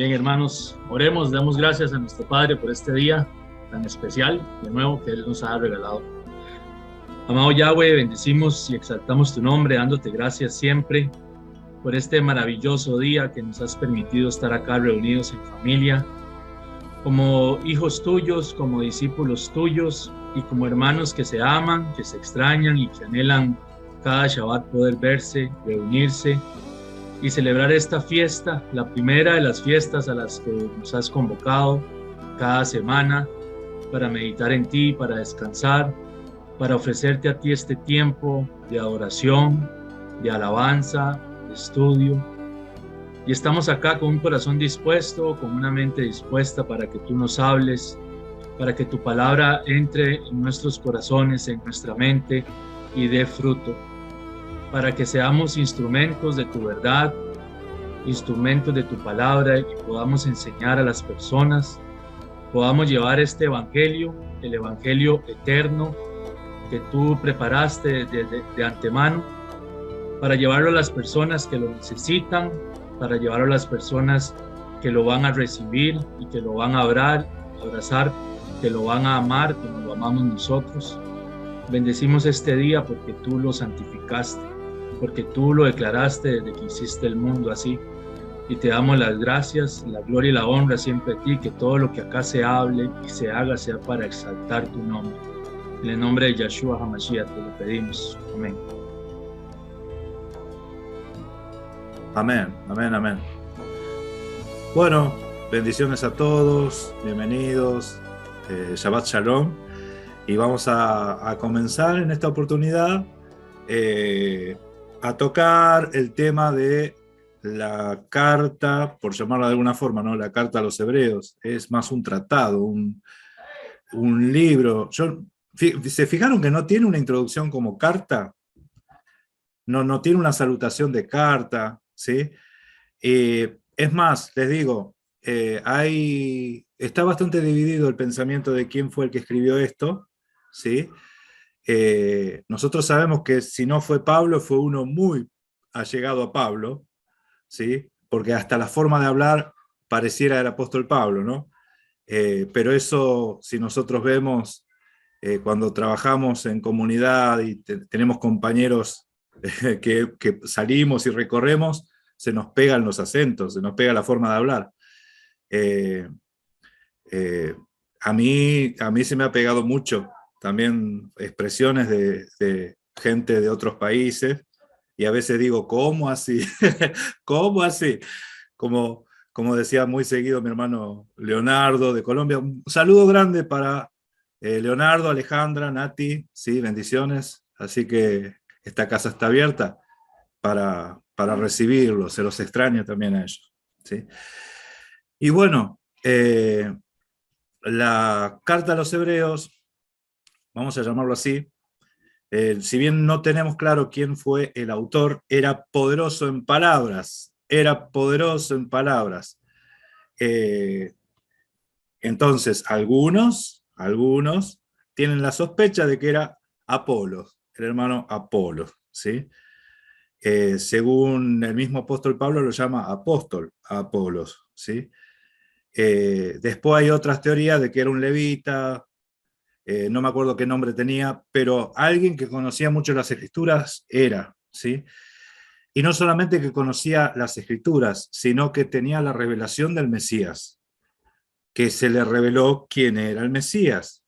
Bien, hermanos, oremos, damos gracias a nuestro Padre por este día tan especial, de nuevo, que Él nos ha regalado. Amado Yahweh, bendecimos y exaltamos tu nombre, dándote gracias siempre por este maravilloso día que nos has permitido estar acá reunidos en familia, como hijos tuyos, como discípulos tuyos y como hermanos que se aman, que se extrañan y que anhelan cada Shabbat poder verse, reunirse y celebrar esta fiesta, la primera de las fiestas a las que nos has convocado cada semana para meditar en ti, para descansar, para ofrecerte a ti este tiempo de adoración, de alabanza, de estudio. Y estamos acá con un corazón dispuesto, con una mente dispuesta para que tú nos hables, para que tu palabra entre en nuestros corazones, en nuestra mente y dé fruto, para que seamos instrumentos de tu verdad, instrumentos de tu palabra y podamos enseñar a las personas, podamos llevar este evangelio, el evangelio eterno que tú preparaste de antemano, para llevarlo a las personas que lo necesitan, para llevarlo a las personas que lo van a recibir y que lo van a abrazar, que lo van a amar como lo amamos nosotros. Bendecimos este día porque tú lo santificaste, porque tú lo declaraste desde que hiciste el mundo así. Y te damos las gracias, la gloria y la honra siempre a ti, que todo lo que acá se hable y se haga sea para exaltar tu nombre. En el nombre de Yeshua HaMashiach te lo pedimos. Amén. Amén, amén, amén. Bueno, bendiciones a todos, bienvenidos, Shabbat Shalom. Y vamos a comenzar en esta oportunidad a tocar el tema de la carta, por llamarla de alguna forma, ¿no? La carta a los hebreos. Es más un tratado, un libro. ¿Se fijaron que no tiene una introducción como carta? No tiene una salutación de carta, ¿sí? Es más, les digo, está bastante dividido el pensamiento de quién fue el que escribió esto, ¿sí? Nosotros sabemos que si no fue Pablo, fue uno muy allegado a Pablo, ¿sí? Porque hasta la forma de hablar pareciera el apóstol Pablo, ¿no? Pero eso, si nosotros vemos, cuando trabajamos en comunidad y tenemos compañeros que salimos y recorremos, se nos pegan los acentos, se nos pega la forma de hablar. Eh, eh, a mí se me ha pegado mucho también expresiones de gente de otros países, y a veces digo, ¿cómo así? ¿Cómo así? Como decía muy seguido mi hermano Leonardo de Colombia. Un saludo grande para Leonardo, Alejandra, Nati, sí, bendiciones. Así que esta casa está abierta para recibirlos, se los extraña también a ellos, ¿sí? Y bueno, la carta a los hebreos, vamos a llamarlo así, si bien no tenemos claro quién fue el autor, era poderoso en palabras, era poderoso en palabras. Entonces, algunos tienen la sospecha de que era Apolos, el hermano Apolos, ¿sí? Según el mismo apóstol Pablo, lo llama apóstol a Apolos, ¿sí? Después hay otras teorías de que era un levita, no me acuerdo qué nombre tenía, pero alguien que conocía mucho las escrituras era, ¿sí? Y no solamente que conocía las escrituras, sino que tenía la revelación del Mesías, que se le reveló quién era el Mesías.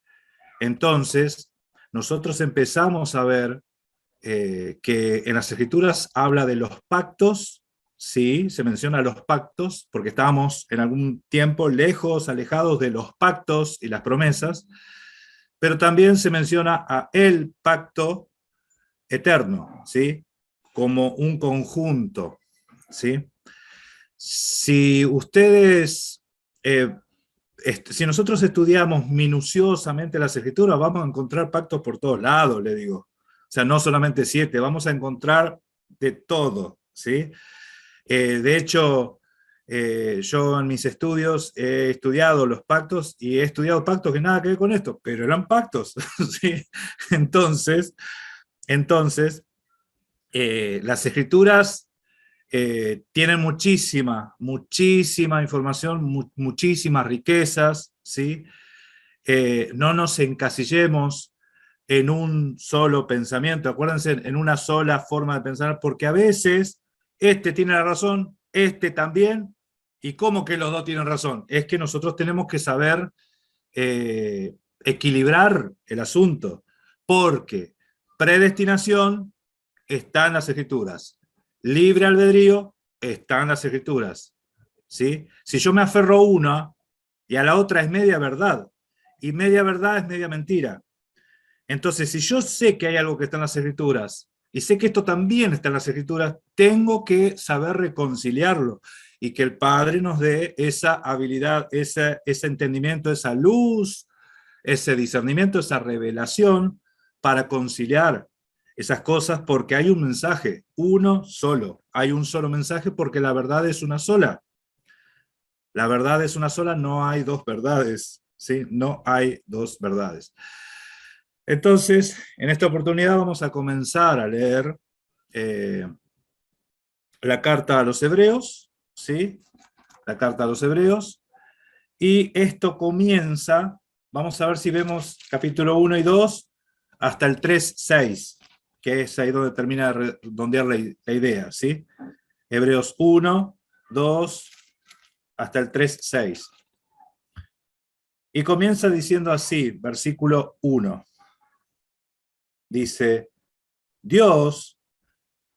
Entonces, nosotros empezamos a ver que en las escrituras habla de los pactos, sí, se menciona los pactos, porque estábamos en algún tiempo lejos, alejados de los pactos y las promesas, pero también se menciona a el pacto eterno, ¿sí? Como un conjunto, ¿sí? Si ustedes, si nosotros estudiamos minuciosamente las escrituras, vamos a encontrar pactos por todos lados, le digo. O sea, no solamente 7, vamos a encontrar de todo, ¿sí? De hecho, yo en mis estudios he estudiado los pactos y he estudiado pactos que nada que ver con esto, pero eran pactos, ¿sí? Entonces las escrituras tienen muchísima información, muchísimas riquezas, ¿sí? No nos encasillemos en un solo pensamiento, acuérdense, en una sola forma de pensar, porque a veces este tiene la razón, este también, y ¿cómo que los dos tienen razón? Es que nosotros tenemos que saber equilibrar el asunto, porque predestinación está en las Escrituras, libre albedrío está en las Escrituras, ¿sí? Si yo me aferro a una y a la otra es media verdad, y media verdad es media mentira. Entonces, si yo sé que hay algo que está en las Escrituras, y sé que esto también está en las Escrituras, tengo que saber reconciliarlo, y que el Padre nos dé esa habilidad, ese entendimiento, esa luz, ese discernimiento, esa revelación, para conciliar esas cosas, porque hay un mensaje, uno solo. Hay un solo mensaje porque la verdad es una sola. La verdad es una sola, no hay dos verdades, ¿sí? No hay dos verdades. Entonces, en esta oportunidad vamos a comenzar a leer la carta a los Hebreos, ¿sí? La carta a los Hebreos. Y esto comienza, vamos a ver si vemos capítulo 1 y 2 hasta el 3:6, que es ahí donde termina de redondear la idea, ¿sí? Hebreos 1, 2, hasta el 3:6. Y comienza diciendo así, versículo 1. Dice, Dios,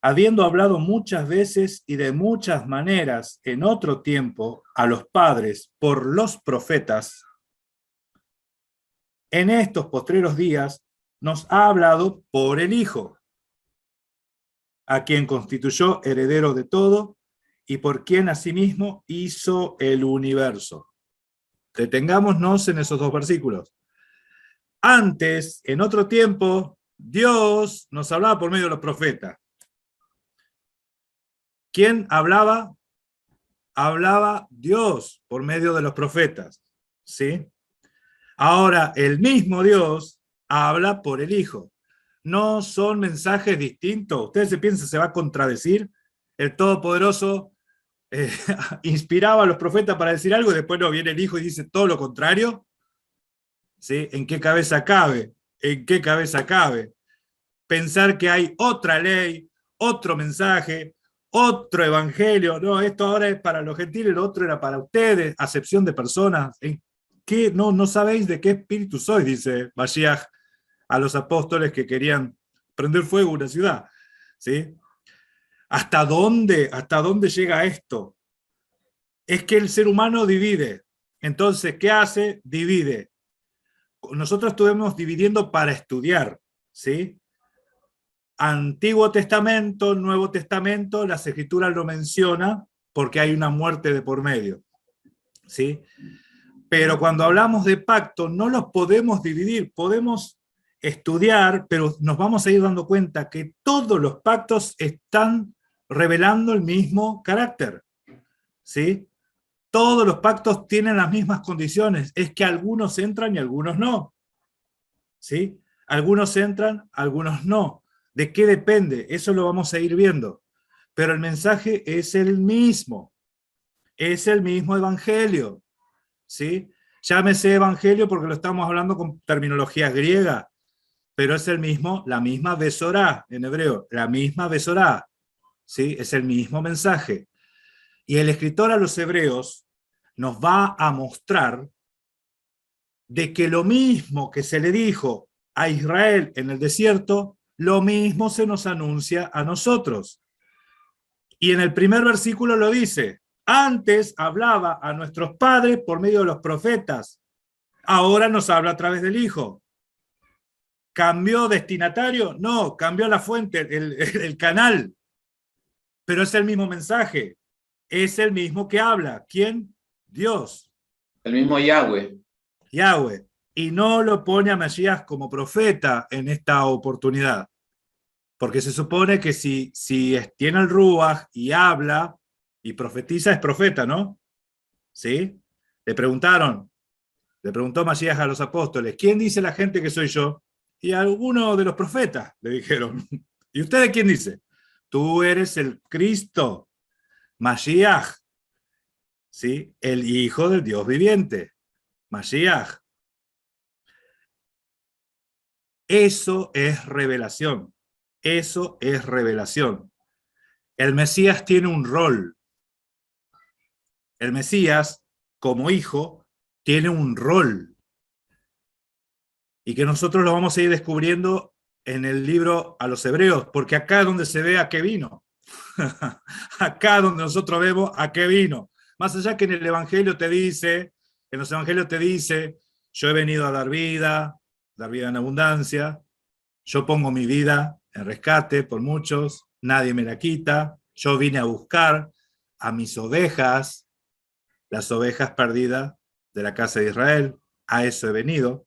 habiendo hablado muchas veces y de muchas maneras en otro tiempo a los padres por los profetas, en estos postreros días nos ha hablado por el Hijo, a quien constituyó heredero de todo y por quien asimismo hizo el universo. Detengámonos en esos dos versículos. Antes, en otro tiempo, Dios nos hablaba por medio de los profetas. ¿Quién hablaba? Hablaba Dios por medio de los profetas, ¿sí? Ahora, el mismo Dios habla por el Hijo. No son mensajes distintos. Ustedes se piensan, se va a contradecir. El Todopoderoso inspiraba a los profetas para decir algo y después no viene el Hijo y dice todo lo contrario. ¿Sí? ¿En qué cabeza cabe? ¿En qué cabeza cabe? Pensar que hay otra ley, otro mensaje, otro evangelio. No, esto ahora es para los gentiles, lo otro era para ustedes, acepción de personas. ¿En qué? No sabéis de qué espíritu sois, dice Mashiach a los apóstoles que querían prender fuego a una ciudad. ¿Sí? ¿Hasta dónde llega esto? Es que el ser humano divide. Entonces, ¿qué hace? Divide. Nosotros estuvimos dividiendo para estudiar, ¿sí? Antiguo Testamento, Nuevo Testamento, las Escrituras lo menciona porque hay una muerte de por medio, ¿sí? Pero cuando hablamos de pacto no los podemos dividir, podemos estudiar, pero nos vamos a ir dando cuenta que todos los pactos están revelando el mismo carácter, ¿sí? Todos los pactos tienen las mismas condiciones, es que algunos entran y algunos no, ¿sí? Algunos entran, algunos no. ¿De qué depende? Eso lo vamos a ir viendo. Pero el mensaje es el mismo evangelio, ¿sí? Llámese evangelio porque lo estamos hablando con terminología griega, pero es el mismo, la misma besorá en hebreo, la misma besorá, ¿sí? Es el mismo mensaje. Y el escritor a los hebreos nos va a mostrar de que lo mismo que se le dijo a Israel en el desierto, lo mismo se nos anuncia a nosotros. Y en el primer versículo lo dice, antes hablaba a nuestros padres por medio de los profetas, ahora nos habla a través del Hijo. ¿Cambió destinatario? No, cambió la fuente, el canal, pero es el mismo mensaje, es el mismo que habla. ¿Quién? Dios. El mismo Yahweh. Yahweh. Y no lo pone a Mesías como profeta en esta oportunidad. Porque se supone que si tiene el Ruach y habla y profetiza, es profeta, ¿no? ¿Sí? Le preguntó Mesías a los apóstoles, ¿quién dice la gente que soy yo? Y alguno de los profetas le dijeron, ¿y ustedes quién dice? Tú eres el Cristo, Mashiach, ¿sí? El Hijo del Dios viviente. Mashiach. Eso es revelación. Eso es revelación. El Mesías tiene un rol. El Mesías, como hijo, tiene un rol. Y que nosotros lo vamos a ir descubriendo en el libro a los Hebreos, porque acá es donde se ve a qué vino. Acá donde nosotros vemos a qué vino. Más allá que en el Evangelio te dice, en los Evangelios te dice, yo he venido a dar vida en abundancia, yo pongo mi vida en rescate por muchos, nadie me la quita, yo vine a buscar a mis ovejas, las ovejas perdidas de la casa de Israel, a eso he venido.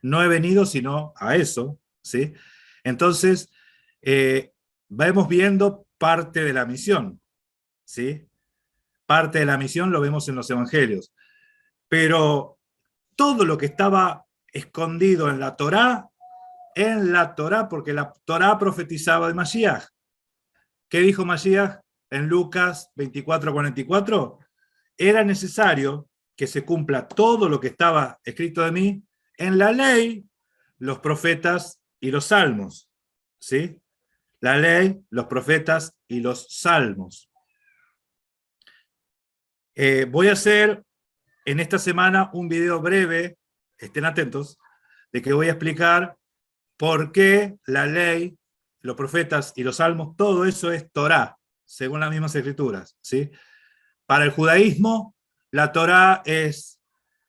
No he venido sino a eso, ¿sí? Entonces, vamos viendo parte de la misión, ¿sí? Parte de la misión lo vemos en los evangelios. Pero todo lo que estaba escondido en la Torá, porque la Torá profetizaba de Mashiach. ¿Qué dijo Mashiach en Lucas 24:44? Era necesario que se cumpla todo lo que estaba escrito de mí en la ley, los profetas y los salmos. ¿Sí? La ley, los profetas y los salmos. Voy a hacer en esta semana un video breve, estén atentos, de que voy a explicar por qué la ley, los profetas y los salmos, todo eso es Torá, según las mismas escrituras. ¿Sí? Para el judaísmo, la Torá es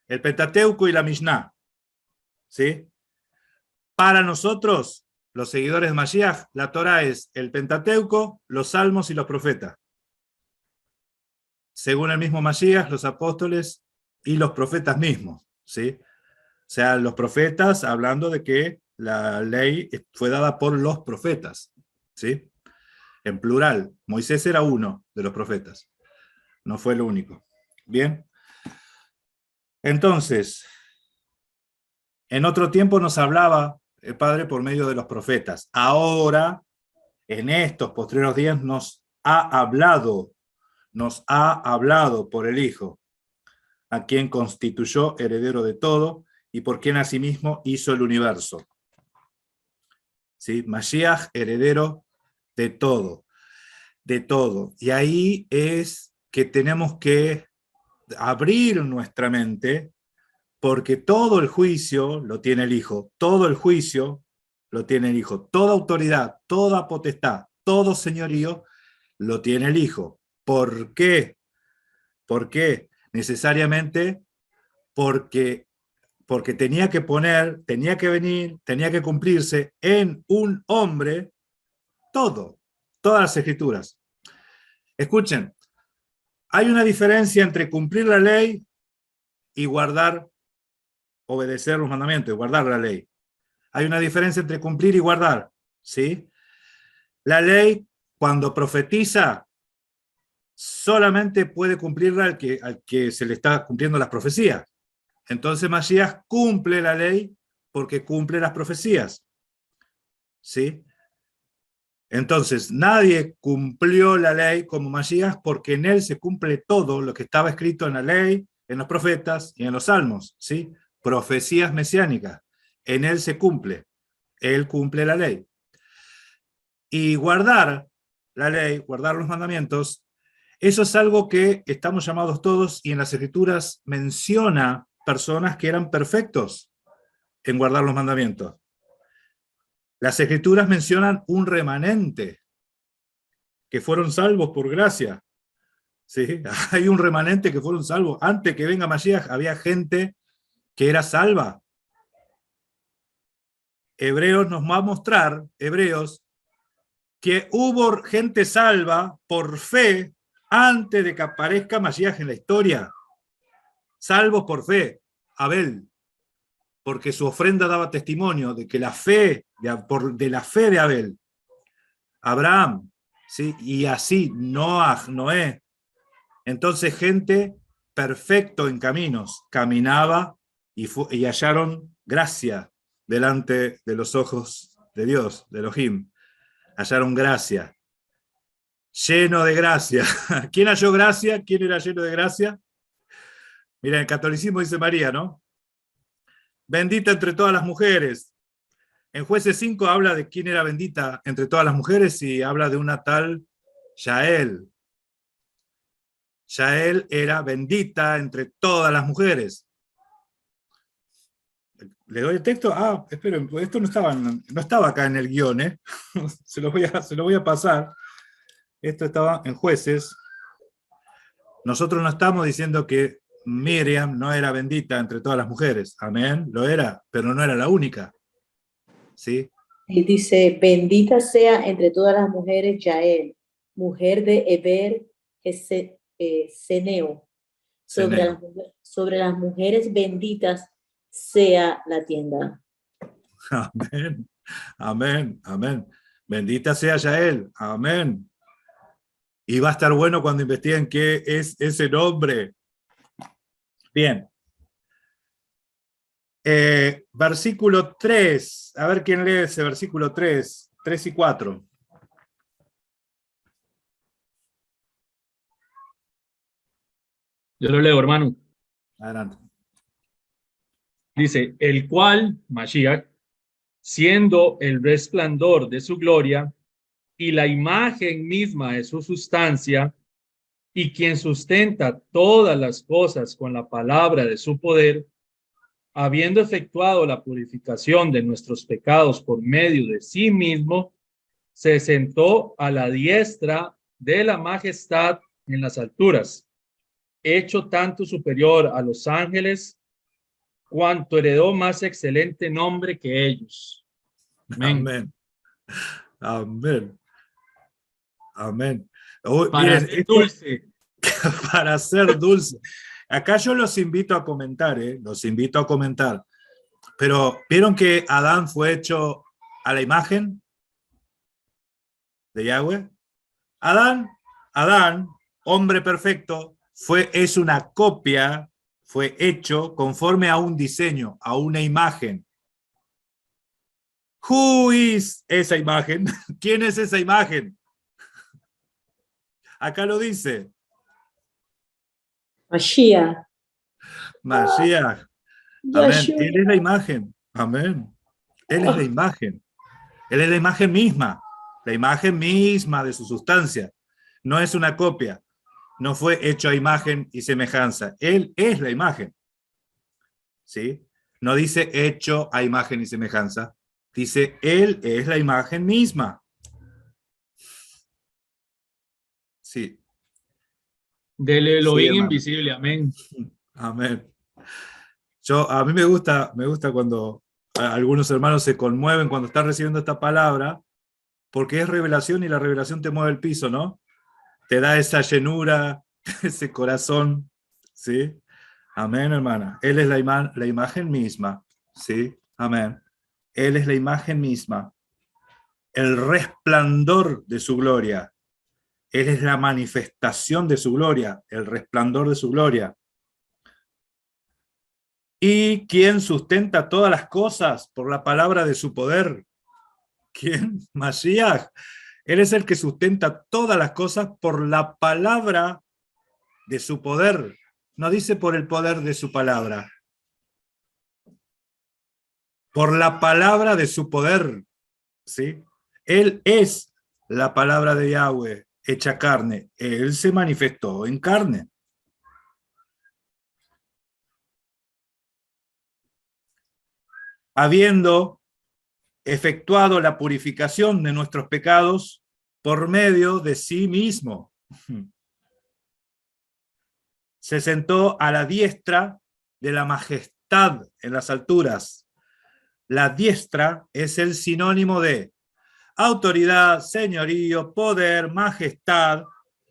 el Pentateuco y la Mishnah. ¿Sí? Para nosotros, los seguidores de Mashiach, la Torá es el Pentateuco, los salmos y los profetas. Según el mismo Mashiach, los apóstoles y los profetas mismos. ¿Sí? O sea, los profetas hablando de que la ley fue dada por los profetas. ¿Sí? En plural. Moisés era uno de los profetas. No fue el único. Bien. Entonces, en otro tiempo nos hablaba el Padre por medio de los profetas. Ahora, en estos postreros días, nos ha hablado por el Hijo, a quien constituyó heredero de todo y por quien asimismo hizo el universo. ¿Sí? Mashiach, heredero de todo. De todo. Y ahí es que tenemos que abrir nuestra mente, porque todo el juicio lo tiene el Hijo, todo el juicio lo tiene el Hijo, toda autoridad, toda potestad, todo señorío lo tiene el Hijo. ¿Por qué? ¿Por qué? Necesariamente porque tenía que venir, tenía que cumplirse en un hombre todas las escrituras. Escuchen, hay una diferencia entre cumplir la ley y obedecer los mandamientos y guardar la ley. Hay una diferencia entre cumplir y guardar, ¿sí? La ley, cuando profetiza, solamente puede cumplirla al que se le está cumpliendo las profecías. Entonces Mashiach cumple la ley porque cumple las profecías, ¿sí? Entonces, nadie cumplió la ley como Mashiach porque en él se cumple todo lo que estaba escrito en la ley, en los profetas y en los salmos, ¿sí? Profecías mesiánicas. En él se cumple. Él cumple la ley. Y guardar la ley, guardar los mandamientos, eso es algo que estamos llamados todos, y en las escrituras menciona personas que eran perfectos en guardar los mandamientos. Las escrituras mencionan un remanente que fueron salvos por gracia. ¿Sí? Hay un remanente que fueron salvos. Antes que venga Mashiach había gente que era salva. Hebreos nos va a mostrar, que hubo gente salva por fe antes de que aparezca Mashiach en la historia. Salvos por fe. Abel, porque su ofrenda daba testimonio de que la fe de Abel. Abraham, ¿sí? Y así Noé. Entonces gente perfecto en caminos caminaba y hallaron gracia delante de los ojos de Dios, de Elohim. Hallaron gracia. lleno de gracia. ¿Quién halló gracia? ¿Quién era lleno de gracia? Mira, en el catolicismo dice María, ¿no? Bendita entre todas las mujeres. En Jueces 5 habla de quién era bendita entre todas las mujeres y habla de una tal Yael. Yael era bendita entre todas las mujeres. ¿Le doy el texto? Ah, esperen, pues esto no estaba acá en el guión, ¿eh? se lo voy a pasar. Esto estaba en Jueces. Nosotros no estamos diciendo que Miriam no era bendita entre todas las mujeres. Amén, lo era, pero no era la única. ¿Sí? Y dice, bendita sea entre todas las mujeres Yael, mujer de Eber Ceneo. Sobre las mujeres benditas sea la tienda. Amén, amén, amén. Bendita sea Yael, amén. Y va a estar bueno cuando investiguen qué es ese nombre. Bien. Versículo 3. A ver quién lee ese versículo 3. 3 y 4. Yo lo leo, hermano. Adelante. Dice, el cual, Mashiach, siendo el resplandor de su gloria y la imagen misma de su sustancia, y quien sustenta todas las cosas con la palabra de su poder, habiendo efectuado la purificación de nuestros pecados por medio de sí mismo, se sentó a la diestra de la majestad en las alturas, hecho tanto superior a los ángeles, cuanto heredó más excelente nombre que ellos. Amén. Amén. Amén. Amén. Uy, Para miren, ser dulce. Para ser dulce. Acá yo los invito a comentar, los invito a comentar. Pero, ¿vieron que Adán fue hecho a la imagen de Yahweh? Adán, hombre perfecto, es una copia, fue hecho conforme a un diseño, a una imagen. ¿Who is esa imagen? ¿Quién es esa imagen? Acá lo dice. Mashiach. Mashiach. Amén. Él es la imagen. Amén. Él es la imagen. Él es la imagen misma. La imagen misma de su sustancia. No es una copia. No fue hecho a imagen y semejanza. Él es la imagen. ¿Sí? No dice hecho a imagen y semejanza. Dice, Él es la imagen misma. Sí. Del Sí, Elohim hermano. invisible. Amén. Amén. A mí me gusta cuando algunos hermanos se conmueven cuando están recibiendo esta palabra, porque es revelación y la revelación te mueve el piso, ¿no? Te da esa llenura, ese corazón, ¿sí? Amén, hermana. Él es la imagen misma, ¿sí? Amén. Él es la imagen misma, el resplandor de su gloria. Él es la manifestación de su gloria, el resplandor de su gloria. ¿Y quién sustenta todas las cosas por la palabra de su poder? ¿Quién? Mashiach. Él es el que sustenta todas las cosas por la palabra de su poder. No dice por el poder de su palabra. Por la palabra de su poder. ¿Sí? Él es la palabra de Yahweh hecha carne. Él se manifestó en carne. Habiendo efectuado la purificación de nuestros pecados por medio de sí mismo. Se sentó a la diestra de la majestad en las alturas. La diestra es el sinónimo de autoridad, señorío, poder, majestad,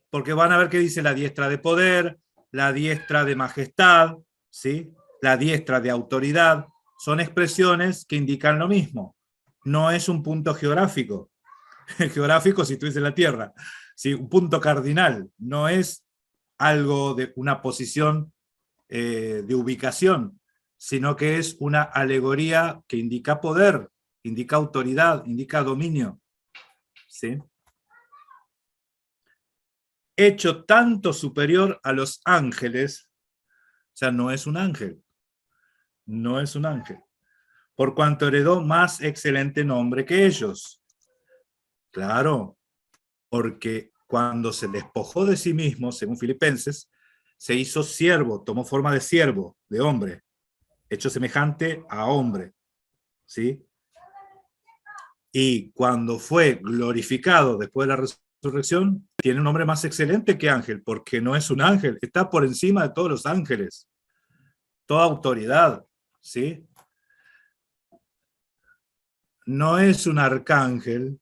porque van a ver qué dice la diestra de poder, la diestra de majestad, ¿sí? La diestra de autoridad. Son expresiones que indican lo mismo. No es un punto geográfico. Geográfico si tú dices la Tierra. ¿Sí? Un punto cardinal. No es algo de una posición de ubicación, sino que es una alegoría que indica poder, indica autoridad, indica dominio. ¿Sí? hecho tanto superior a los ángeles, o sea, no es un ángel, no es un ángel, por cuanto heredó más excelente nombre que ellos. Claro, porque cuando se despojó de sí mismo, según Filipenses, se hizo siervo, tomó forma de siervo, de hombre, hecho semejante a hombre, ¿sí? Y cuando fue glorificado después de la resurrección, tiene un nombre más excelente que ángel, porque no es un ángel, está por encima de todos los ángeles, toda autoridad, ¿sí? No es un arcángel,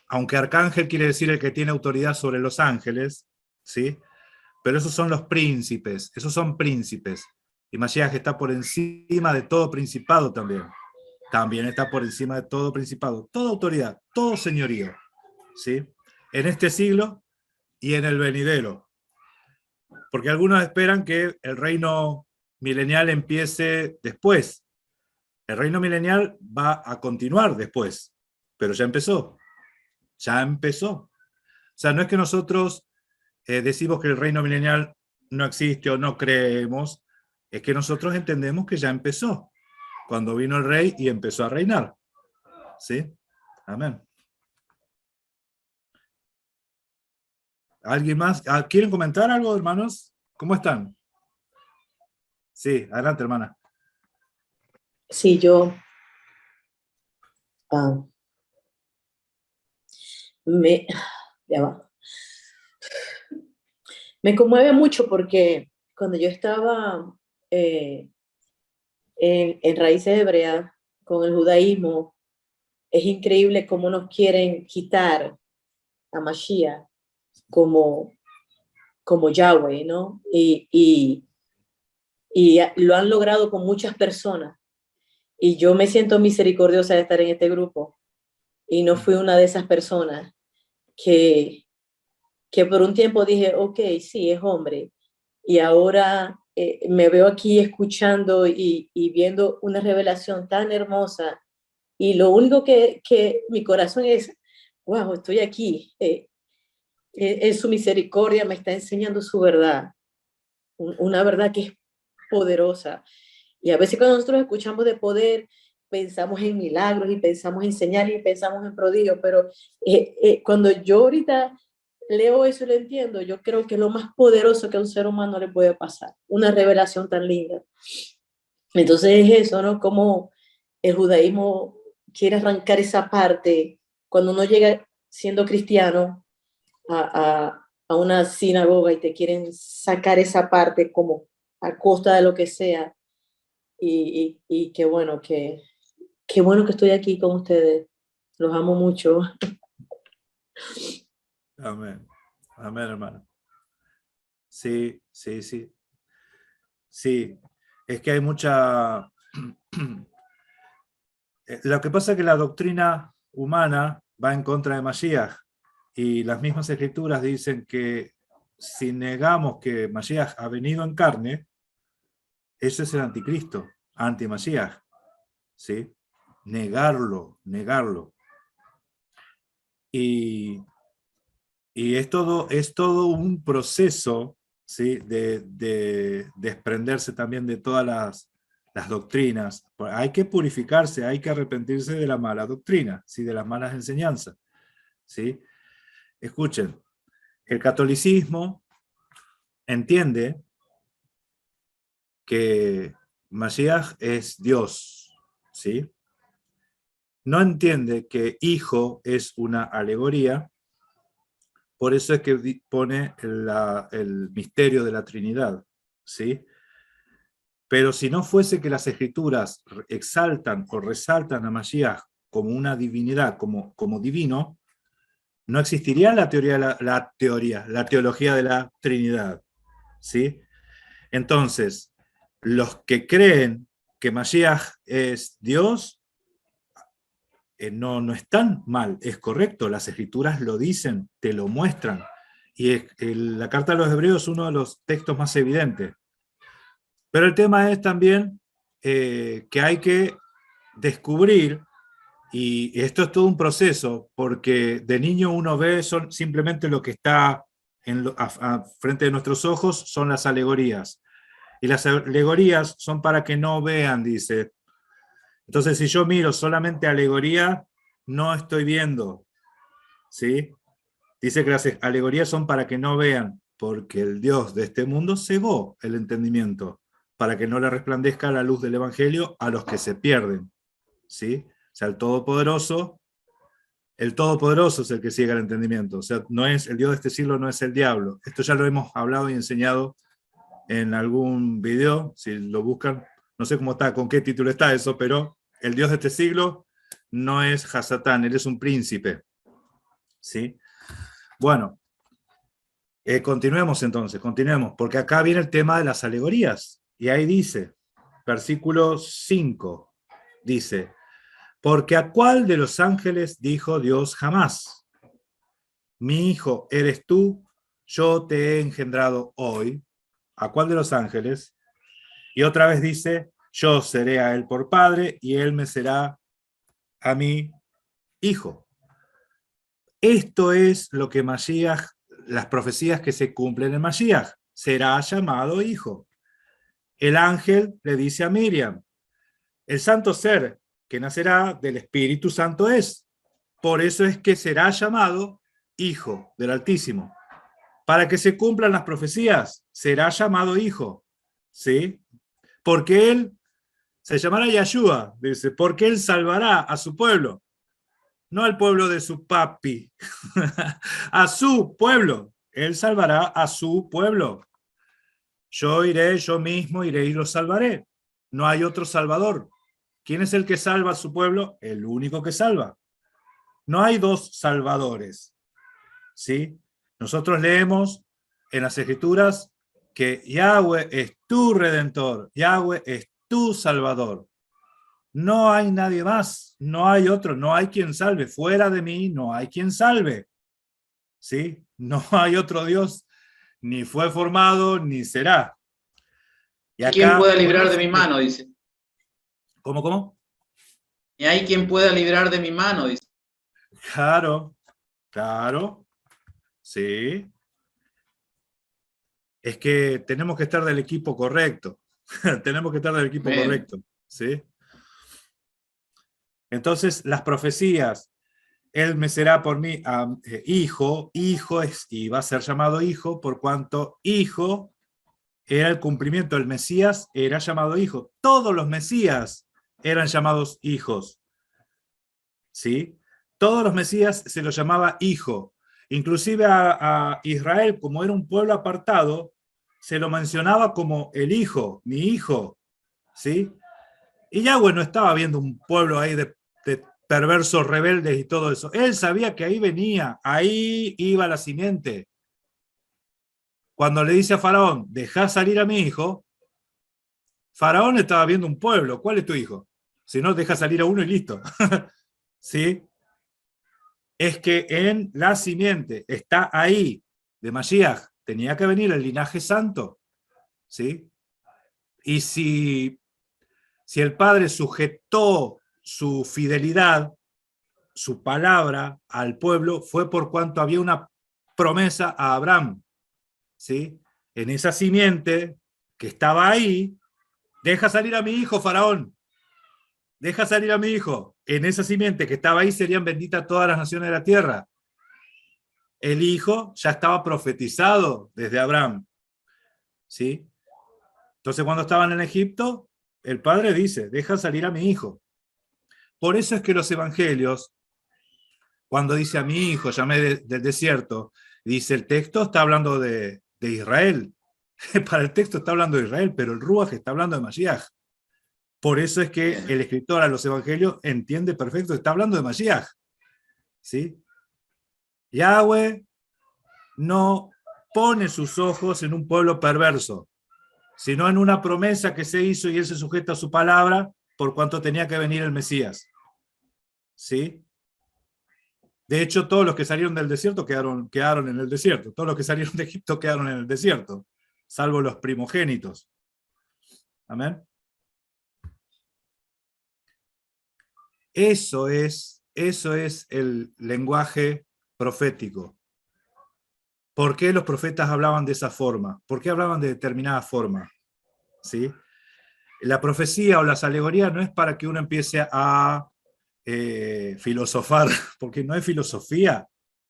aunque arcángel quiere decir el que tiene autoridad sobre los ángeles, ¿sí? Pero esos son los príncipes, esos son príncipes. Y Mashiach está por encima de todo principado también. También está por encima de todo principado, toda autoridad, todo señorío, ¿sí? En este siglo y en el venidero. Porque algunos esperan que el reino milenial empiece después. El reino milenial va a continuar después, pero ya empezó. Ya empezó. O sea, no es que nosotros decimos que el reino milenial no existe o no creemos, es que nosotros entendemos que ya empezó, cuando vino el rey y empezó a reinar. ¿Sí? Amén. ¿Alguien más? ¿Quieren comentar algo, hermanos? ¿Cómo están? Sí, adelante, hermana. Sí, yo ah, me, ya va. Me conmueve mucho porque cuando yo estaba eh, en raíces hebreas con el judaísmo, es increíble cómo nos quieren quitar a Mashiach como, como Yahweh, ¿no? Y lo han logrado con muchas personas. Y yo me siento misericordiosa de estar en este grupo. Y no fui una de esas personas que por un tiempo dije, ok, sí, es hombre. Y ahora me veo aquí escuchando y viendo una revelación tan hermosa. Y lo único que mi corazón es, wow, estoy aquí. En su misericordia me está enseñando su verdad. Una verdad que es poderosa. Y a veces cuando nosotros escuchamos de poder, pensamos en milagros y pensamos en señales y pensamos en prodigios, pero cuando yo ahorita leo eso y lo entiendo, yo creo que es lo más poderoso que a un ser humano le puede pasar, una revelación tan linda. Entonces es eso, ¿no? Como el judaísmo quiere arrancar esa parte cuando uno llega siendo cristiano a una sinagoga y te quieren sacar esa parte como a costa de lo que sea. Y qué bueno qué bueno que estoy aquí con ustedes. Los amo mucho. Amén. Amén, hermano. Sí, sí, sí. Sí, es que hay mucha... Lo que pasa es que la doctrina humana va en contra de Mashiach y las mismas escrituras dicen que si negamos que Mashiach ha venido en carne, ese es el anticristo, anti-Mashiach, ¿sí? Negarlo, negarlo. Y es todo un proceso, ¿sí? de desprenderse también de todas las doctrinas. Hay que purificarse, hay que arrepentirse de la mala doctrina, ¿sí? De las malas enseñanzas. ¿Sí? Escuchen, el catolicismo entiende que Mashiach es Dios, ¿sí? No entiende que hijo es una alegoría, por eso es que pone el misterio de la Trinidad, ¿sí? Pero si no fuese que las escrituras exaltan o resaltan a Mashiach como una divinidad, como divino, no existiría la teología de la Trinidad, ¿sí? Entonces, los que creen que Mashiach es Dios, no están mal, es correcto, las escrituras lo dicen, te lo muestran, y la carta a los Hebreos es uno de los textos más evidentes. Pero el tema es también que hay que descubrir, y esto es todo un proceso, porque de niño uno ve simplemente lo que está frente de nuestros ojos son las alegorías. Y las alegorías son para que no vean, dice. Entonces, si yo miro solamente alegoría, no estoy viendo. ¿Sí? Dice que las alegorías son para que no vean, porque el Dios de este mundo cegó el entendimiento, para que no le resplandezca la luz del Evangelio a los que se pierden. ¿Sí? O sea, el Todopoderoso es el que ciega el entendimiento. O sea, no es el Dios de este siglo, no es el diablo. Esto ya lo hemos hablado y enseñado en algún video, si lo buscan, no sé cómo está, con qué título está eso, pero el Dios de este siglo no es Hasatán, él es un príncipe. ¿Sí? Bueno, continuemos entonces, porque acá viene el tema de las alegorías. Y ahí dice, versículo 5, dice, porque ¿a cuál de los ángeles dijo Dios jamás? Mi hijo eres tú, yo te he engendrado hoy. ¿A cuál de los ángeles? Y otra vez dice, yo seré a él por padre y él me será a mí hijo. Esto es lo que Mashiach, las profecías que se cumplen en Mashiach, será llamado hijo. El ángel le dice a Miriam, el santo ser que nacerá del Espíritu Santo es. Por eso es que será llamado hijo del Altísimo. Para que se cumplan las profecías, será llamado hijo. ¿Sí? Porque él se llamará Yahshua, dice, porque él salvará a su pueblo. No al pueblo de su papi, a su pueblo. Él salvará a su pueblo. Yo mismo iré y los salvaré. No hay otro salvador. ¿Quién es el que salva a su pueblo? El único que salva. No hay dos salvadores. ¿Sí? Nosotros leemos en las Escrituras que Yahweh es tu redentor, Yahweh es tu salvador. No hay nadie más, no hay otro, no hay quien salve. Fuera de mí no hay quien salve. ¿Sí? No hay otro Dios, ni fue formado, ni será. Y acá, ¿quién pueda librar de mi mano? Dice. ¿Cómo? Y hay quien pueda librar de mi mano, dice. Claro, sí. Es que tenemos que estar del equipo correcto. Tenemos que estar del equipo correcto. ¿Sí? Entonces, las profecías, él me será por mí hijo es, y va a ser llamado hijo, por cuanto hijo era el cumplimiento. El Mesías era llamado hijo. Todos los Mesías eran llamados hijos. ¿Sí? Todos los Mesías se los llamaba hijo. Inclusive a Israel, como era un pueblo apartado, se lo mencionaba como el hijo, mi hijo. ¿Sí? Y Yahweh no estaba viendo un pueblo ahí de perversos, rebeldes y todo eso. Él sabía que ahí venía, ahí iba la simiente. Cuando le dice a Faraón, dejá salir a mi hijo, Faraón estaba viendo un pueblo. ¿Cuál es tu hijo? Si no, deja salir a uno y listo. ¿Sí? Es que en la simiente está ahí, de Mashiach, tenía que venir el linaje santo. ¿Sí? Y si el padre sujetó su fidelidad, su palabra al pueblo, fue por cuanto había una promesa a Abraham. ¿Sí? En esa simiente que estaba ahí, deja salir a mi hijo, Faraón. Deja salir a mi hijo. En esa simiente que estaba ahí serían benditas todas las naciones de la tierra. El hijo ya estaba profetizado desde Abraham. ¿Sí? Entonces, cuando estaban en Egipto, el padre dice, deja salir a mi hijo. Por eso es que los evangelios, cuando dice a mi hijo, llamé del desierto, dice el texto está hablando de Israel. Para el texto está hablando de Israel, pero el Ruach está hablando de Mashiach. Por eso es que el escritor a los evangelios entiende perfecto, está hablando de Mashiach. ¿Sí? Yahweh no pone sus ojos en un pueblo perverso, sino en una promesa que se hizo y él se sujeta a su palabra por cuanto tenía que venir el Mesías. ¿Sí? De hecho, todos los que salieron del desierto quedaron en el desierto. Todos los que salieron de Egipto quedaron en el desierto, salvo los primogénitos. Amén. Eso es el lenguaje profético. ¿Por qué los profetas hablaban de esa forma? ¿Por qué hablaban de determinada forma? ¿Sí? La profecía o las alegorías no es para que uno empiece a filosofar, porque no es filosofía.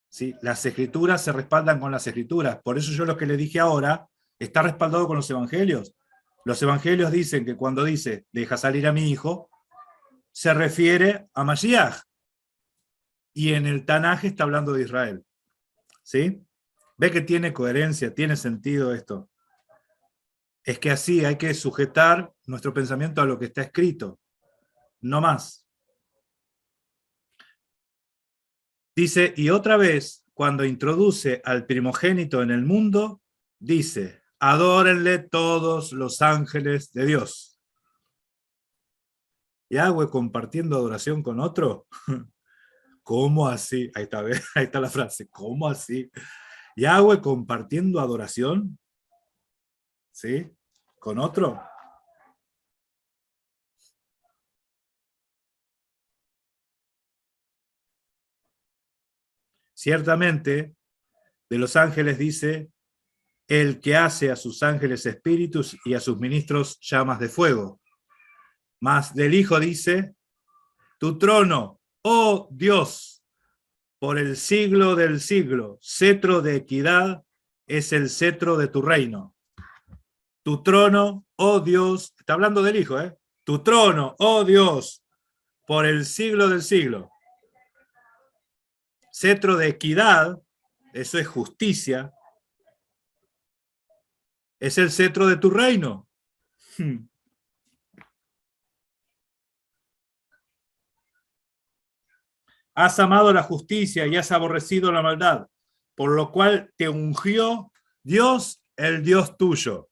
¿Sí? Las escrituras se respaldan con las escrituras. Por eso yo lo que le dije ahora está respaldado con los evangelios. Los evangelios dicen que cuando dice, deja salir a mi hijo, se refiere a Mashiach. Y en el Tanaj está hablando de Israel. ¿Sí? ¿Ve que tiene coherencia, tiene sentido esto? Es que así hay que sujetar nuestro pensamiento a lo que está escrito, no más. Dice, y otra vez, cuando introduce al primogénito en el mundo, dice, adórenle todos los ángeles de Dios. Yahweh compartiendo adoración con otro. ¿Cómo así? Ahí está, ¿ves? Ahí está la frase. ¿Cómo así? Yahweh compartiendo adoración, ¿sí? ¿Con otro? Ciertamente, de los ángeles dice, el que hace a sus ángeles espíritus y a sus ministros llamas de fuego. Mas del Hijo dice, tu trono, oh Dios, por el siglo del siglo, cetro de equidad es el cetro de tu reino. Tu trono, oh Dios, está hablando del Hijo, ¿eh? Tu trono, oh Dios, por el siglo del siglo. Cetro de equidad, eso es justicia, es el cetro de tu reino. Has amado la justicia y has aborrecido la maldad, por lo cual te ungió Dios, el Dios tuyo.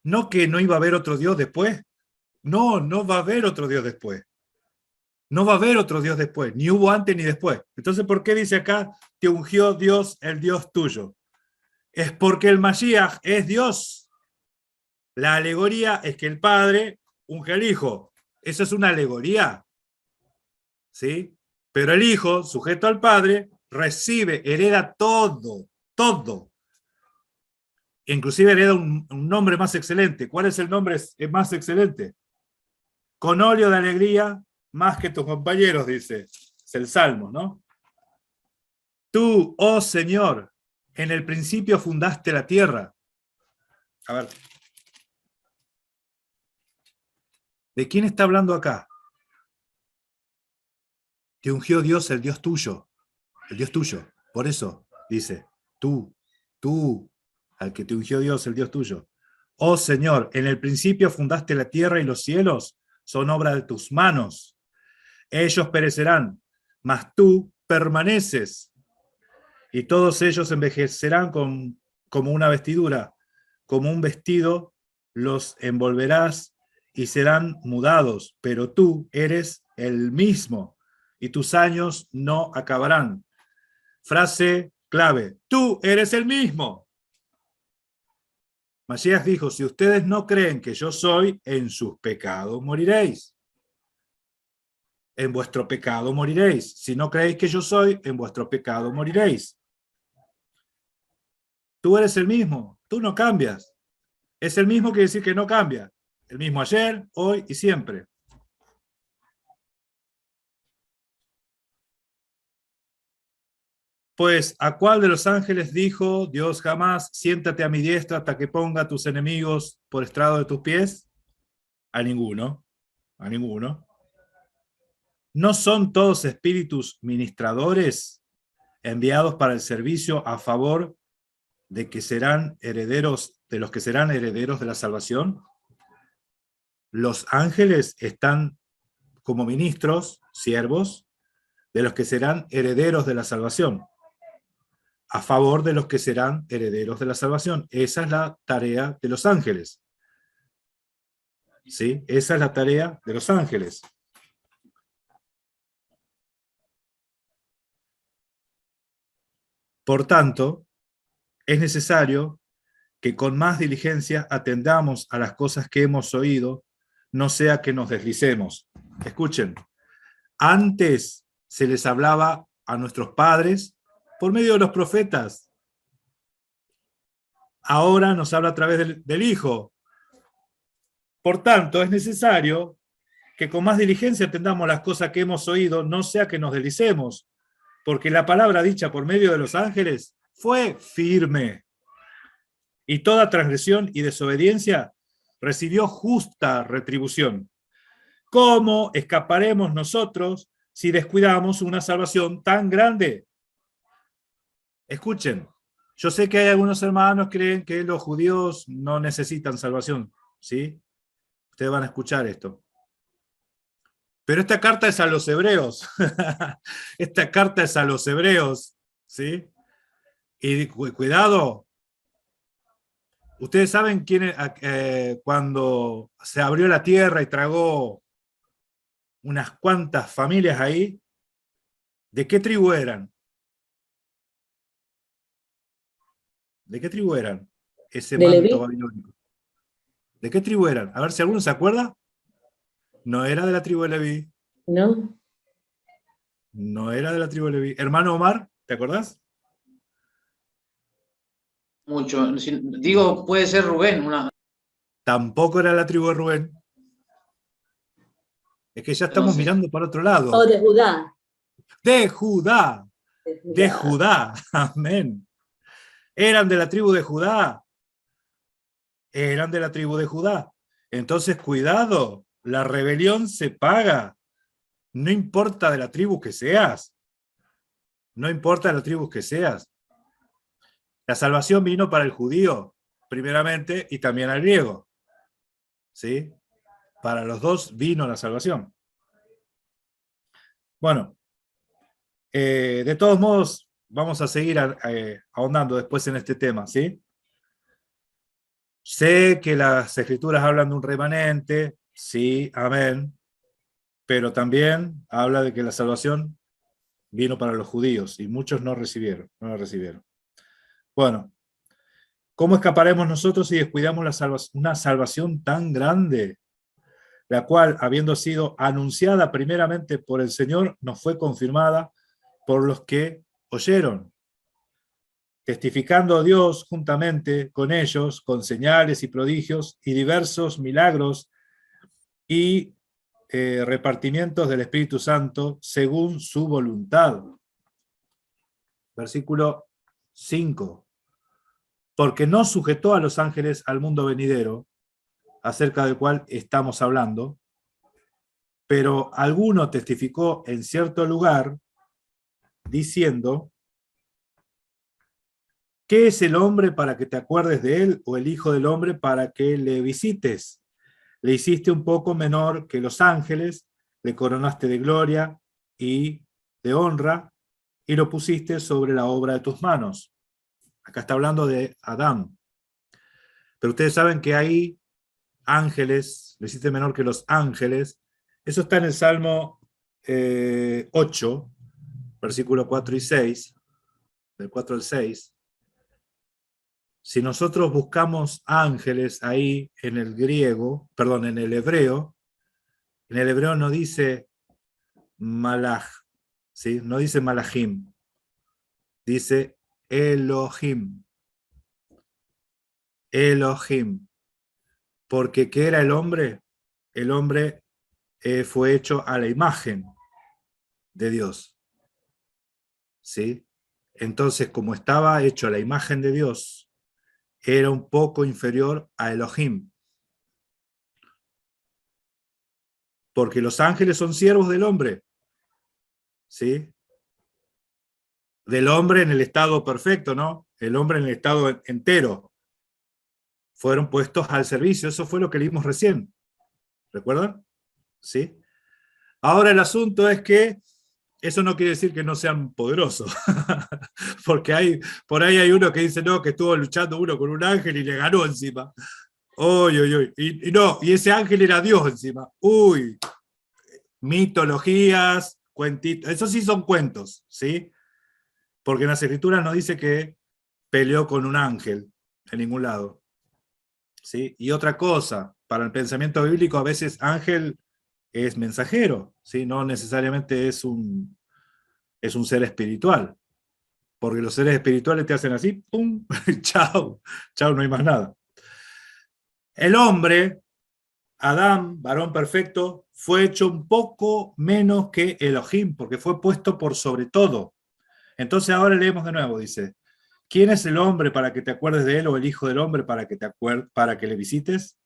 No que no iba a haber otro Dios después. No, no va a haber otro Dios después. No va a haber otro Dios después, ni hubo antes ni después. Entonces, ¿por qué dice acá, te ungió Dios, el Dios tuyo? Es porque el Mashiach es Dios. La alegoría es que el Padre unge al Hijo. Eso es una alegoría. ¿Sí? Pero el Hijo, sujeto al Padre, recibe, hereda todo, todo. Inclusive hereda un nombre más excelente. ¿Cuál es el nombre más excelente? Con óleo de alegría, más que tus compañeros, dice. Es el Salmo, ¿no? Tú, oh Señor, en el principio fundaste la tierra. A ver. ¿De quién está hablando acá? Te ungió Dios, el Dios tuyo. El Dios tuyo. Por eso dice, tú, al que te ungió Dios, el Dios tuyo. Oh Señor, en el principio fundaste la tierra y los cielos son obra de tus manos. Ellos perecerán, mas tú permaneces. Y todos ellos envejecerán como una vestidura, como un vestido los envolverás y serán mudados, pero tú eres el mismo y tus años no acabarán. Frase clave, tú eres el mismo. Mashiach dijo, si ustedes no creen que yo soy, en sus pecados moriréis. En vuestro pecado moriréis. Si no creéis que yo soy, en vuestro pecado moriréis. Tú eres el mismo, tú no cambias. Es el mismo que decir que no cambia. El mismo ayer, hoy y siempre. Pues, ¿a cuál de los ángeles dijo Dios jamás, siéntate a mi diestra hasta que ponga a tus enemigos por estrado de tus pies? A ninguno, a ninguno. ¿No son todos espíritus ministradores enviados para el servicio a favor de que serán herederos, de los que serán herederos de la salvación? Los ángeles están como ministros, siervos, de los que serán herederos de la salvación, a favor de los que serán herederos de la salvación. Esa es la tarea de los ángeles. ¿Sí? Esa es la tarea de los ángeles. Por tanto, es necesario que con más diligencia atendamos a las cosas que hemos oído, no sea que nos deslicemos. Escuchen, antes se les hablaba a nuestros padres por medio de los profetas. ahora nos habla a través del Hijo. Por tanto, es necesario que con más diligencia atendamos las cosas que hemos oído, no sea que nos deslicemos, porque la palabra dicha por medio de los ángeles fue firme, y toda transgresión y desobediencia recibió justa retribución. ¿Cómo escaparemos nosotros si descuidamos una salvación tan grande? Escuchen, yo sé que hay algunos hermanos que creen que los judíos no necesitan salvación, ¿sí? Ustedes van a escuchar esto. Pero esta carta es a los hebreos. Esta carta es a los hebreos, ¿sí? Y cuidado, ustedes saben quién, cuando se abrió la tierra y tragó unas cuantas familias ahí, ¿de qué tribu eran? ¿De qué tribu eran ese ¿De manto Leví? babilónico? ¿De qué tribu eran? A ver si alguno se acuerda. No era de la tribu de Leví. No. No era de la tribu de Leví. Hermano Omar, ¿te acordás? Mucho. Digo, puede ser Rubén. Tampoco era la tribu de Rubén. Es que ya No estamos sé. mirando para otro lado. O de Judá. De Judá. De Judá. De Judá. Amén. Eran de la tribu de Judá. Eran de la tribu de Judá. Entonces, cuidado. La rebelión se paga. No importa de la tribu que seas. No importa de la tribu que seas. La salvación vino para el judío, primeramente, y también al griego. ¿Sí? Para los dos vino la salvación. Bueno, de todos modos, vamos a seguir ahondando después en este tema, ¿sí? Sé que las escrituras hablan de un remanente, sí, amén, pero también habla de que la salvación vino para los judíos y muchos no la recibieron. Bueno, ¿cómo escaparemos nosotros si descuidamos una salvación tan grande, la cual, habiendo sido anunciada primeramente por el Señor, nos fue confirmada por los que oyeron, testificando a Dios juntamente con ellos, con señales y prodigios y diversos milagros y repartimientos del Espíritu Santo según su voluntad? Versículo 5. Porque no sujetó a los ángeles al mundo venidero, acerca del cual estamos hablando, pero alguno testificó en cierto lugar, diciendo: ¿qué es el hombre para que te acuerdes de él, o el hijo del hombre para que le visites? Le hiciste un poco menor que los ángeles, le coronaste de gloria y de honra, y lo pusiste sobre la obra de tus manos. Acá está hablando de Adán. Pero ustedes saben que hay ángeles, le hiciste menor que los ángeles. Eso está en el Salmo 8, versículo 4 y 6, del 4 al 6. Si nosotros buscamos ángeles ahí en el griego, perdón, en el hebreo no dice malach, ¿sí? No dice malachim, dice Elohim. Elohim. Porque ¿qué era el hombre? El hombre fue hecho a la imagen de Dios. ¿Sí? Entonces, como estaba hecho a la imagen de Dios, era un poco inferior a Elohim. Porque los ángeles son siervos del hombre. ¿Sí? Del hombre en el estado perfecto, ¿no? El hombre en el estado entero. Fueron puestos al servicio. Eso fue lo que leímos recién. ¿Recuerdan? ¿Sí? Ahora el asunto es que eso no quiere decir que no sean poderosos. Porque por ahí hay uno que dice, no, que estuvo luchando uno con un ángel y le ganó encima. Uy, uy, uy. Y no, y ese ángel era Dios encima. Uy. Mitologías, cuentitos. Eso sí son cuentos, ¿sí? Porque en las escrituras no dice que peleó con un ángel en ningún lado. ¿Sí? Y otra cosa, para el pensamiento bíblico a veces ángel es mensajero, ¿sí? No necesariamente es un ser espiritual. porque los seres espirituales te hacen así, ¡pum! ¡Chao! ¡Chao! No hay más nada. El hombre, Adán, varón perfecto, fue hecho un poco menos que Elohim, porque fue puesto por sobre todo. Entonces ahora leemos de nuevo, dice, ¿quién es el hombre para que te acuerdes de él, o el hijo del hombre para que para que le visites?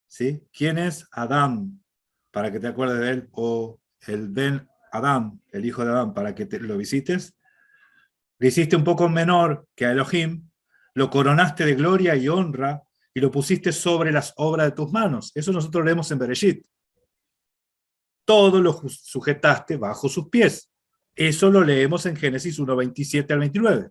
¿Sí? ¿Quién es Adán para que te acuerdes de él, o el Ben Adán, el hijo de Adán, para que lo visites? Le hiciste un poco menor que a Elohim, lo coronaste de gloria y honra y lo pusiste sobre las obras de tus manos. Eso nosotros leemos en Bereshit. Todo lo sujetaste bajo sus pies. Eso lo leemos en Génesis 1:27 al 29.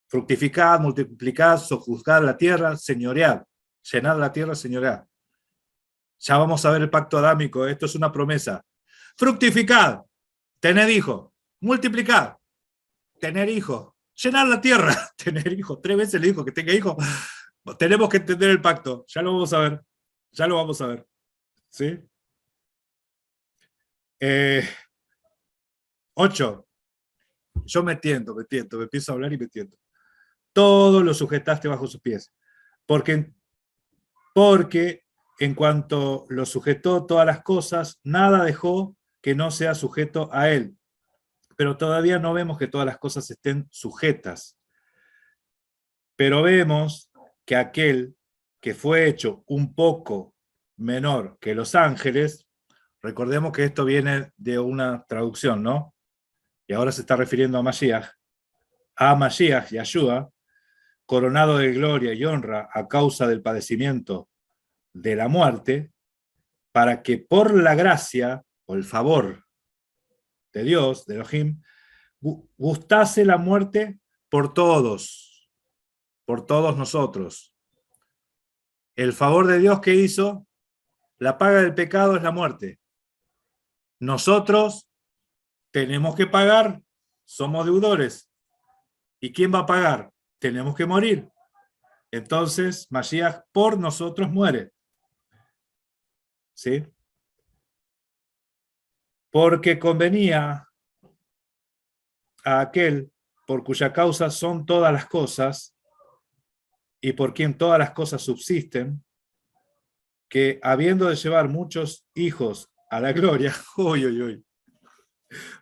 Fructificad, multiplicad, sojuzgad la tierra, señoread. Llenad la tierra, señoread. Ya vamos a ver el pacto adámico. Esto es una promesa. Fructificad, tened hijos. Multiplicad, tener hijos. Llenar la tierra, tener hijos. 3 veces le dijo que tenga hijos. Tenemos que entender el pacto. Ya lo vamos a ver. Ya lo vamos a ver. ¿Sí? 8. Yo me tiento, me empiezo a hablar y me tiento. Todo lo sujetaste bajo sus pies. Porque en cuanto lo sujetó todas las cosas, nada dejó que no sea sujeto a él. Pero todavía no vemos que todas las cosas estén sujetas. Pero vemos que aquel que fue hecho un poco menor que los ángeles, recordemos que esto viene de una traducción, ¿no? Y ahora se está refiriendo a Mashiach, Yahshua, coronado de gloria y honra a causa del padecimiento de la muerte, para que por la gracia o el favor de Dios, de Elohim, gustase la muerte por todos nosotros. El favor de Dios que hizo, la paga del pecado es la muerte. Nosotros tenemos que pagar, somos deudores. ¿Y quién va a pagar? Tenemos que morir. Entonces, Mashiach por nosotros muere. ¿Sí? Porque convenía a aquel por cuya causa son todas las cosas y por quien todas las cosas subsisten, que habiendo de llevar muchos hijos a la gloria, uy, uy, uy,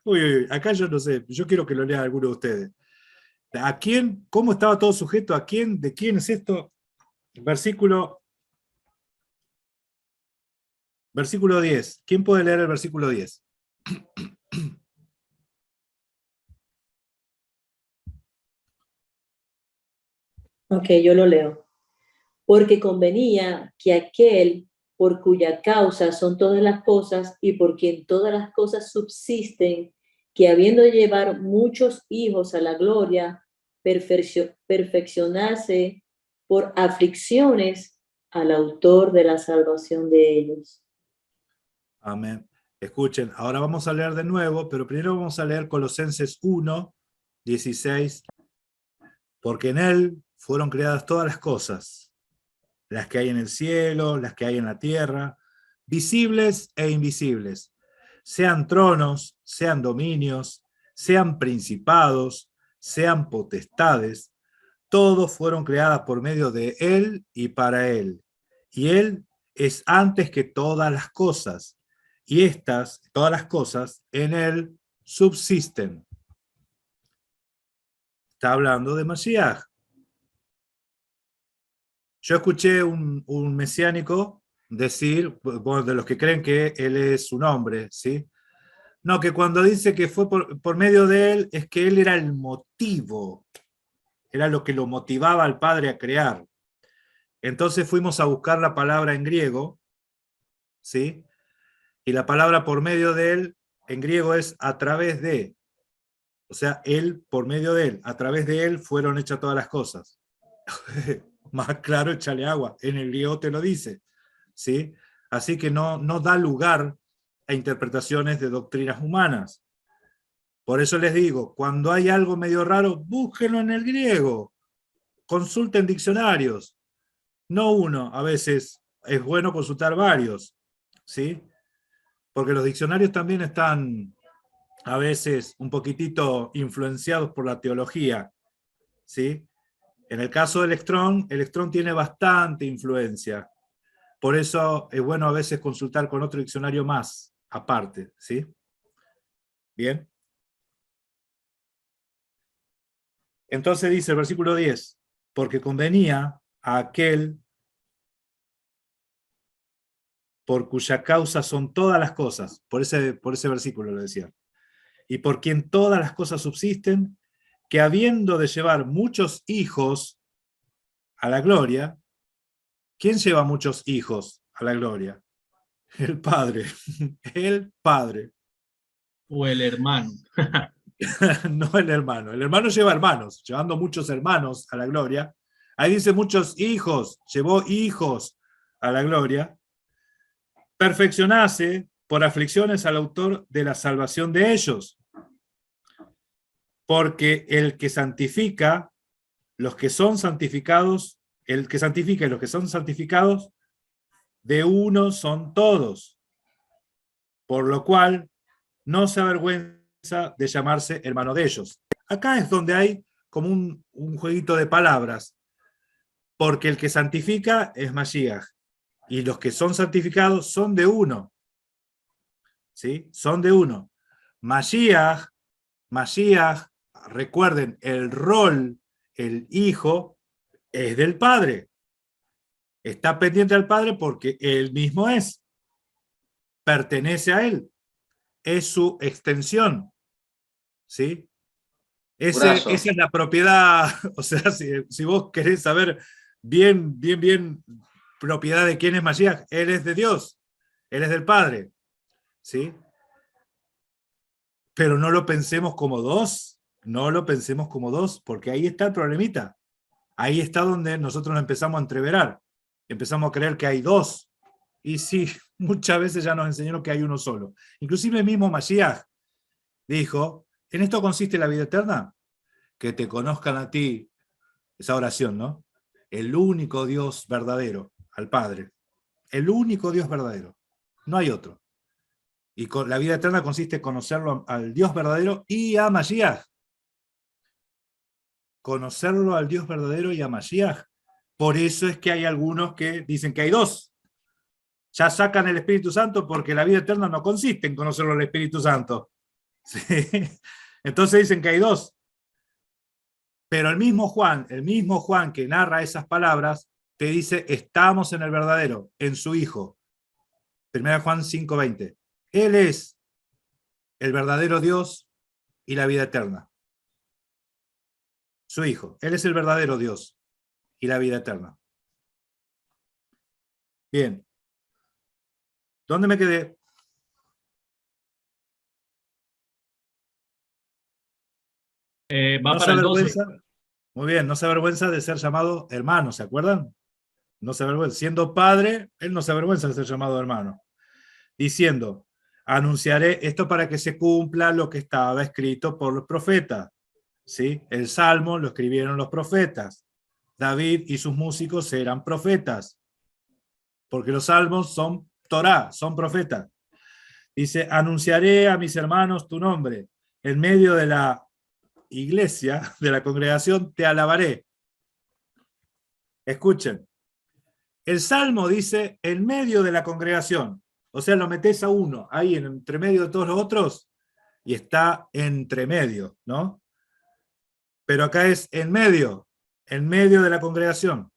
uy, uy, acá yo no sé, yo quiero que lo lea alguno de ustedes. ¿A quién? ¿Cómo estaba todo sujeto? ¿A quién? ¿De quién es esto? Versículo 10. ¿Quién puede leer el versículo 10? Ok, yo lo leo. Porque convenía que aquel por cuya causa son todas las cosas y por quien todas las cosas subsisten, que habiendo de llevar muchos hijos a la gloria, perfeccionarse por aflicciones al autor de la salvación de ellos. Amén. Escuchen, ahora vamos a leer de nuevo, pero primero vamos a leer Colosenses 1:16, porque en él fueron creadas todas las cosas, las que hay en el cielo, las que hay en la tierra, visibles e invisibles, sean tronos, sean dominios, sean principados, sean potestades, todos fueron creadas por medio de él y para él. Y él es antes que todas las cosas, y todas las cosas, en él subsisten. Está hablando de Mashiach. Yo escuché un mesiánico decir, bueno, de los que creen que él es su nombre, ¿sí? No, que cuando dice que fue por medio de él, es que él era el motivo, era lo que lo motivaba al Padre a crear. Entonces fuimos a buscar la palabra en griego, ¿sí? Y la palabra por medio de él, en griego es a través de. O sea, él, por medio de él, a través de él fueron hechas todas las cosas. Más claro, échale agua. En el griego te lo dice, ¿sí? Así que no da lugar a interpretaciones de doctrinas humanas. Por eso les digo, cuando hay algo medio raro, búsquenlo en el griego. Consulten diccionarios. No uno, a veces es bueno consultar varios, ¿sí? Porque los diccionarios también están a veces un poquitito influenciados por la teología, ¿sí? En el caso de Electrón tiene bastante influencia. Por eso es bueno a veces consultar con otro diccionario más, aparte, ¿sí? Bien. Entonces dice el versículo 10, porque convenía a aquel por cuya causa son todas las cosas, por ese versículo lo decía, y por quien todas las cosas subsisten, que habiendo de llevar muchos hijos a la gloria, ¿quién lleva muchos hijos a la gloria? El Padre, el Padre, O el hermano. no el hermano. El hermano lleva hermanos, llevando muchos hermanos a la gloria. Ahí dice muchos hijos, llevó hijos a la gloria. Perfeccionase por aflicciones al autor de la salvación de ellos. Porque el que santifica, los que son santificados, el que santifica y los que son santificados, de uno son todos. Por lo cual, no se avergüenza de llamarse hermano de ellos. Acá es donde hay como un jueguito de palabras, porque el que santifica es Mashiach, y los que son santificados son de uno. ¿Sí? Son de uno. Mashiach, recuerden, el rol, el hijo, es del Padre. Está pendiente al Padre porque él mismo es. Pertenece a él. Es su extensión. ¿Sí? Esa es la propiedad. O sea, si vos querés saber bien propiedad de quién es Mashiach, él es de Dios. Él es del Padre. ¿Sí? Pero no lo pensemos como dos. No lo pensemos como dos, porque ahí está el problemita. Ahí está donde nosotros nos empezamos a entreverar. Empezamos a creer que hay dos. Y sí, muchas veces ya nos enseñaron que hay uno solo. Inclusive el mismo Mashiach dijo, ¿en esto consiste la vida eterna? Que te conozcan a ti, esa oración, ¿no? El único Dios verdadero, al Padre. El único Dios verdadero. No hay otro. Y con la vida eterna consiste en conocerlo al Dios verdadero y a Mashiach. Conocerlo al Dios verdadero y a Mashiach. Por eso es que hay algunos que dicen que hay dos. Ya sacan el Espíritu Santo porque la vida eterna no consiste en conocerlo al Espíritu Santo. ¿Sí? Entonces dicen que hay dos. Pero el mismo Juan que narra esas palabras, te dice, estamos en el verdadero, en su Hijo. 1 Juan 5:20. Él es el verdadero Dios y la vida eterna. Su Hijo. Él es el verdadero Dios y la vida eterna. Bien. ¿Dónde me quedé? Va para el 12. Muy bien, no se avergüenza de ser llamado hermano, ¿se acuerdan? No se avergüenza. Siendo padre, él no se avergüenza de ser llamado hermano. Diciendo, anunciaré esto para que se cumpla lo que estaba escrito por los profetas. ¿Sí? El Salmo lo escribieron los profetas. David y sus músicos eran profetas. Porque los salmos son Torá, son profetas. Dice, anunciaré a mis hermanos tu nombre. En medio de la iglesia, de la congregación, te alabaré. Escuchen. El Salmo dice, en medio de la congregación. O sea, lo metés a uno, ahí entre medio de todos los otros, y está entre medio, ¿no? Pero acá es en medio de la congregación.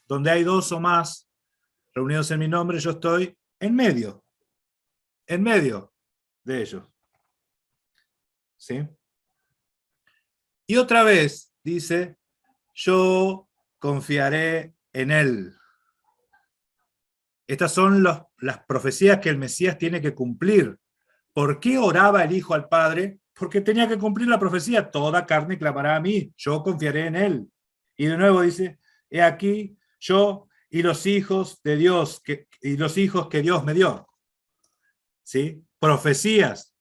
Donde hay dos o más reunidos en mi nombre, yo estoy en medio de ellos. ¿Sí? Y otra vez dice, yo confiaré en él. Estas son las profecías que el Mesías tiene que cumplir. ¿Por qué oraba el Hijo al Padre? Porque tenía que cumplir la profecía. Toda carne clamará a mí, yo confiaré en él. Y de nuevo dice, he aquí yo y los hijos de Dios, y los hijos que Dios me dio. ¿Sí? Profecías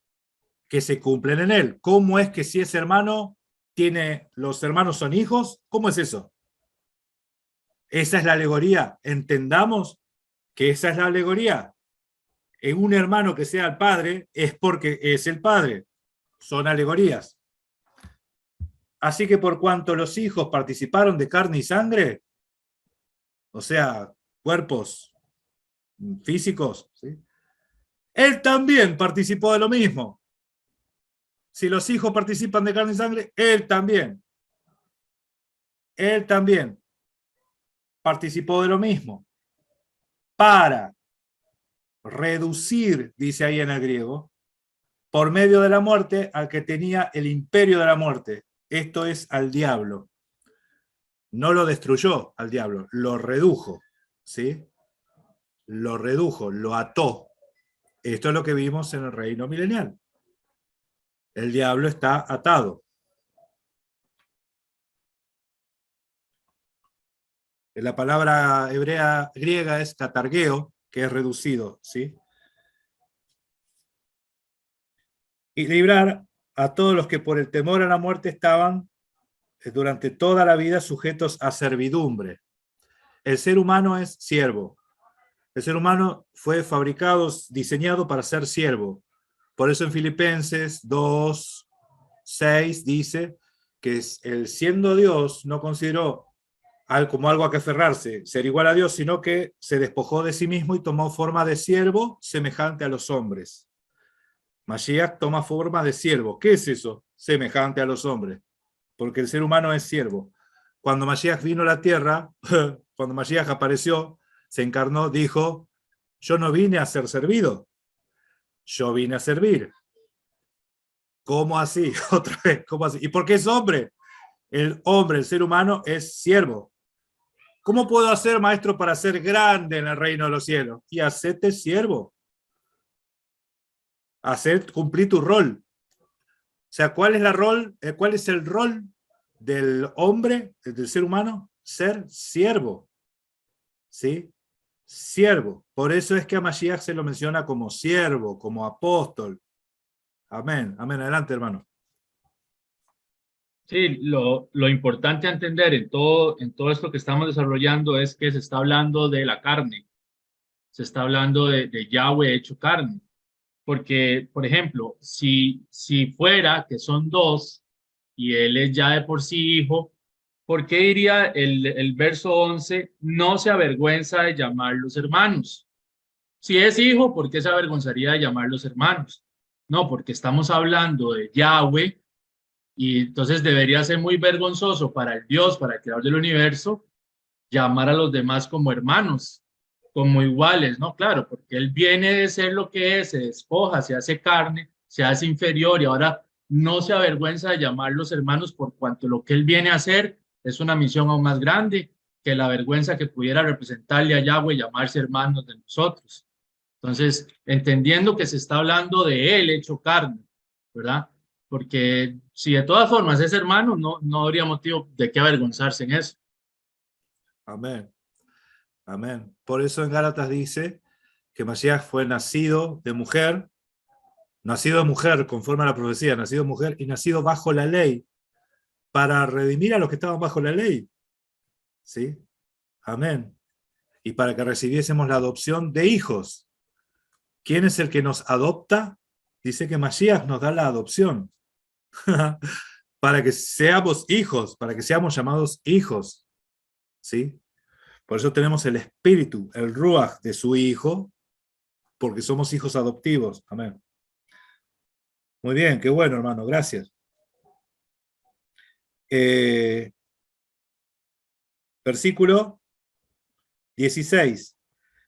que se cumplen en él. ¿Cómo es que si es hermano, los hermanos son hijos? ¿Cómo es eso? Esa es la alegoría. Entendamos que esa es la alegoría. En un hermano que sea el padre es porque es el padre. son alegorías. Así que por cuanto los hijos participaron de carne y sangre, o sea, cuerpos físicos, ¿sí? Él también participó de lo mismo. Si los hijos participan de carne y sangre, él también participó de lo mismo. Para reducir, dice ahí en el griego, por medio de la muerte al que tenía el imperio de la muerte. Esto es al diablo. No lo destruyó al diablo, lo redujo, ¿sí? Lo redujo, lo ató. Esto es lo que vimos en el reino milenial. El diablo está atado. La palabra hebrea griega es katargeo, que es reducido, ¿sí? Y librar a todos los que por el temor a la muerte estaban durante toda la vida sujetos a servidumbre. El ser humano es siervo. El ser humano fue fabricado, diseñado para ser siervo. Por eso en Filipenses 2:6 dice que el siendo Dios no consideró como algo a que aferrarse, ser igual a Dios, sino que se despojó de sí mismo y tomó forma de siervo semejante a los hombres. Mashiach toma forma de siervo. ¿Qué es eso? Semejante a los hombres. Porque el ser humano es siervo. Cuando Mashiach vino a la tierra, cuando Mashiach apareció, se encarnó, dijo, yo no vine a ser servido, yo vine a servir. ¿Cómo así? Otra vez, ¿cómo así? ¿Y por qué es hombre? El hombre, el ser humano, es siervo. ¿Cómo puedo hacer, maestro, para ser grande en el reino de los cielos? Y hacete siervo. Cumplir tu rol. O sea, ¿cuál es el rol del hombre, del ser humano? Ser siervo. ¿Sí? Siervo. Por eso es que a Mashiach se lo menciona como siervo, como apóstol. Amén. Amén. Adelante, hermano. Sí, lo importante a entender en todo esto que estamos desarrollando es que se está hablando de la carne, se está hablando de Yahweh hecho carne, porque, por ejemplo, si fuera que son dos y él es ya de por sí hijo, ¿por qué diría el verso 11, no se avergüenza de llamarlos hermanos? Si es hijo, ¿por qué se avergonzaría de llamarlos hermanos? No, porque estamos hablando de Yahweh. Y entonces debería ser muy vergonzoso para el Dios, para el creador del universo, llamar a los demás como hermanos, como iguales, ¿no? Claro, porque Él viene de ser lo que es, se despoja, se hace carne, se hace inferior y ahora no se avergüenza de llamarlos hermanos por cuanto lo que Él viene a hacer es una misión aún más grande que la vergüenza que pudiera representarle a Yahweh llamarse hermanos de nosotros. Entonces, entendiendo que se está hablando de Él hecho carne, ¿verdad? Porque si de todas formas es hermano, no habría motivo de qué avergonzarse en eso. Amén. Amén. Por eso en Gálatas dice que Mashiach fue nacido de mujer conforme a la profecía, nacido de mujer y nacido bajo la ley, para redimir a los que estaban bajo la ley. ¿Sí? Amén. Y para que recibiésemos la adopción de hijos. ¿Quién es el que nos adopta? Dice que Mashiach nos da la adopción. Para que seamos hijos, para que seamos llamados hijos. ¿Sí? Por eso tenemos el espíritu, el ruach de su hijo, porque somos hijos adoptivos. Amén. Muy bien, qué bueno, hermano, gracias. Versículo 16.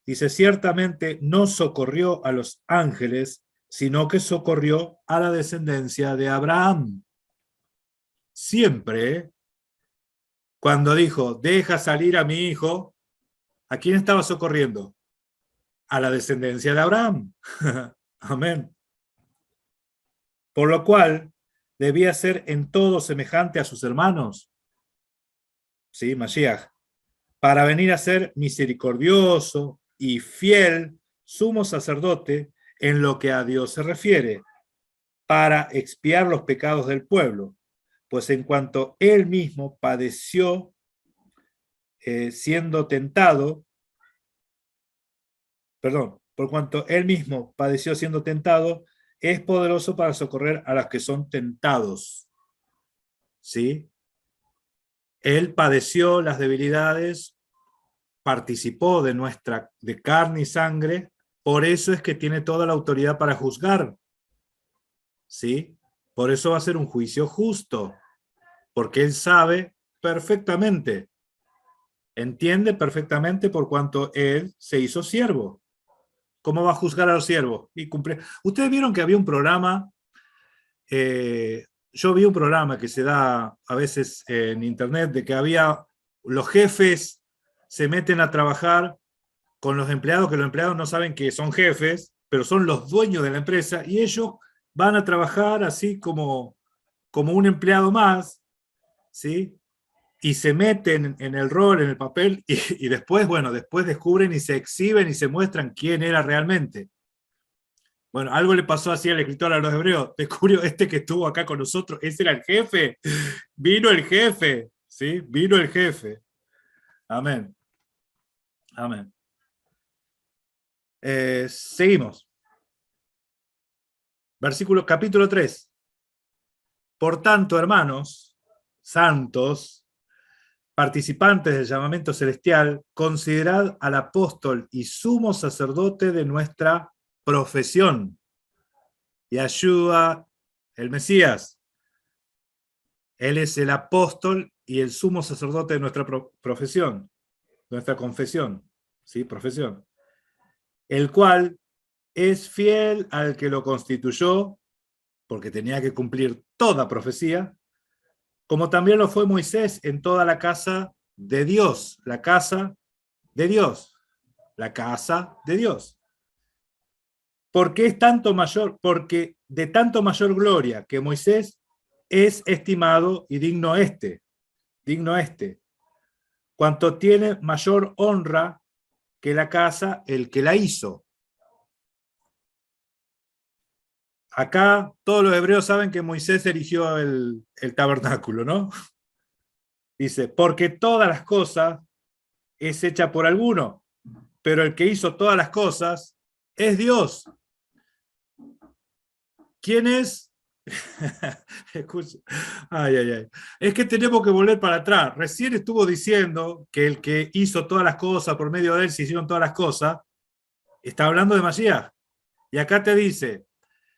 Dice, ciertamente no socorrió a los ángeles, sino que socorrió a la descendencia de Abraham. Siempre, cuando dijo, deja salir a mi hijo, ¿a quién estaba socorriendo? A la descendencia de Abraham. Amén. Por lo cual, debía ser en todo semejante a sus hermanos. Sí, Mashiach. Para venir a ser misericordioso y fiel sumo sacerdote en lo que a Dios se refiere, para expiar los pecados del pueblo, pues en cuanto él mismo padeció siendo tentado, por cuanto él mismo padeció siendo tentado, es poderoso para socorrer a los que son tentados. ¿Sí? Él padeció las debilidades, participó de carne y sangre, por eso es que tiene toda la autoridad para juzgar. ¿Sí? Por eso va a ser un juicio justo, porque él sabe perfectamente, entiende perfectamente por cuanto él se hizo siervo. ¿Cómo va a juzgar a los siervos? Y cumple. Ustedes vieron que había un programa, yo vi un programa que se da a veces en internet, de que había los jefes se meten a trabajar con los empleados, que los empleados no saben que son jefes, pero son los dueños de la empresa, y ellos van a trabajar así como un empleado más, ¿sí? Y se meten en el rol, en el papel, y después, bueno, después descubren y se exhiben y se muestran quién era realmente. Bueno, algo le pasó así al escritor a los hebreos. Descubrió que estuvo acá con nosotros, ese era el jefe. Vino el jefe, ¿sí? Vino el jefe. Amén. Amén. Seguimos. Capítulo 3. Por tanto, hermanos, santos, participantes del llamamiento celestial, considerad al apóstol y sumo sacerdote de nuestra profesión, Yeshua el Mesías. Él es el apóstol y el sumo sacerdote de nuestra profesión, nuestra confesión, ¿sí? Profesión. El cual es fiel al que lo constituyó, porque tenía que cumplir toda profecía, como también lo fue Moisés en toda la casa de Dios, la casa de Dios, la casa de Dios. Porque es tanto mayor, porque de tanto mayor gloria que Moisés es estimado y digno cuanto tiene mayor honra que la casa el que la hizo. Acá todos los hebreos saben que Moisés erigió el tabernáculo, ¿no? Dice, porque todas las cosas es hecha por alguno, pero el que hizo todas las cosas es Dios. ¿Quién es? Escucha. Ay, ay, ay. Es que tenemos que volver para atrás. Recién estuvo diciendo que el que hizo todas las cosas, por medio de él se hicieron todas las cosas, está hablando de Mashiach. Y acá te dice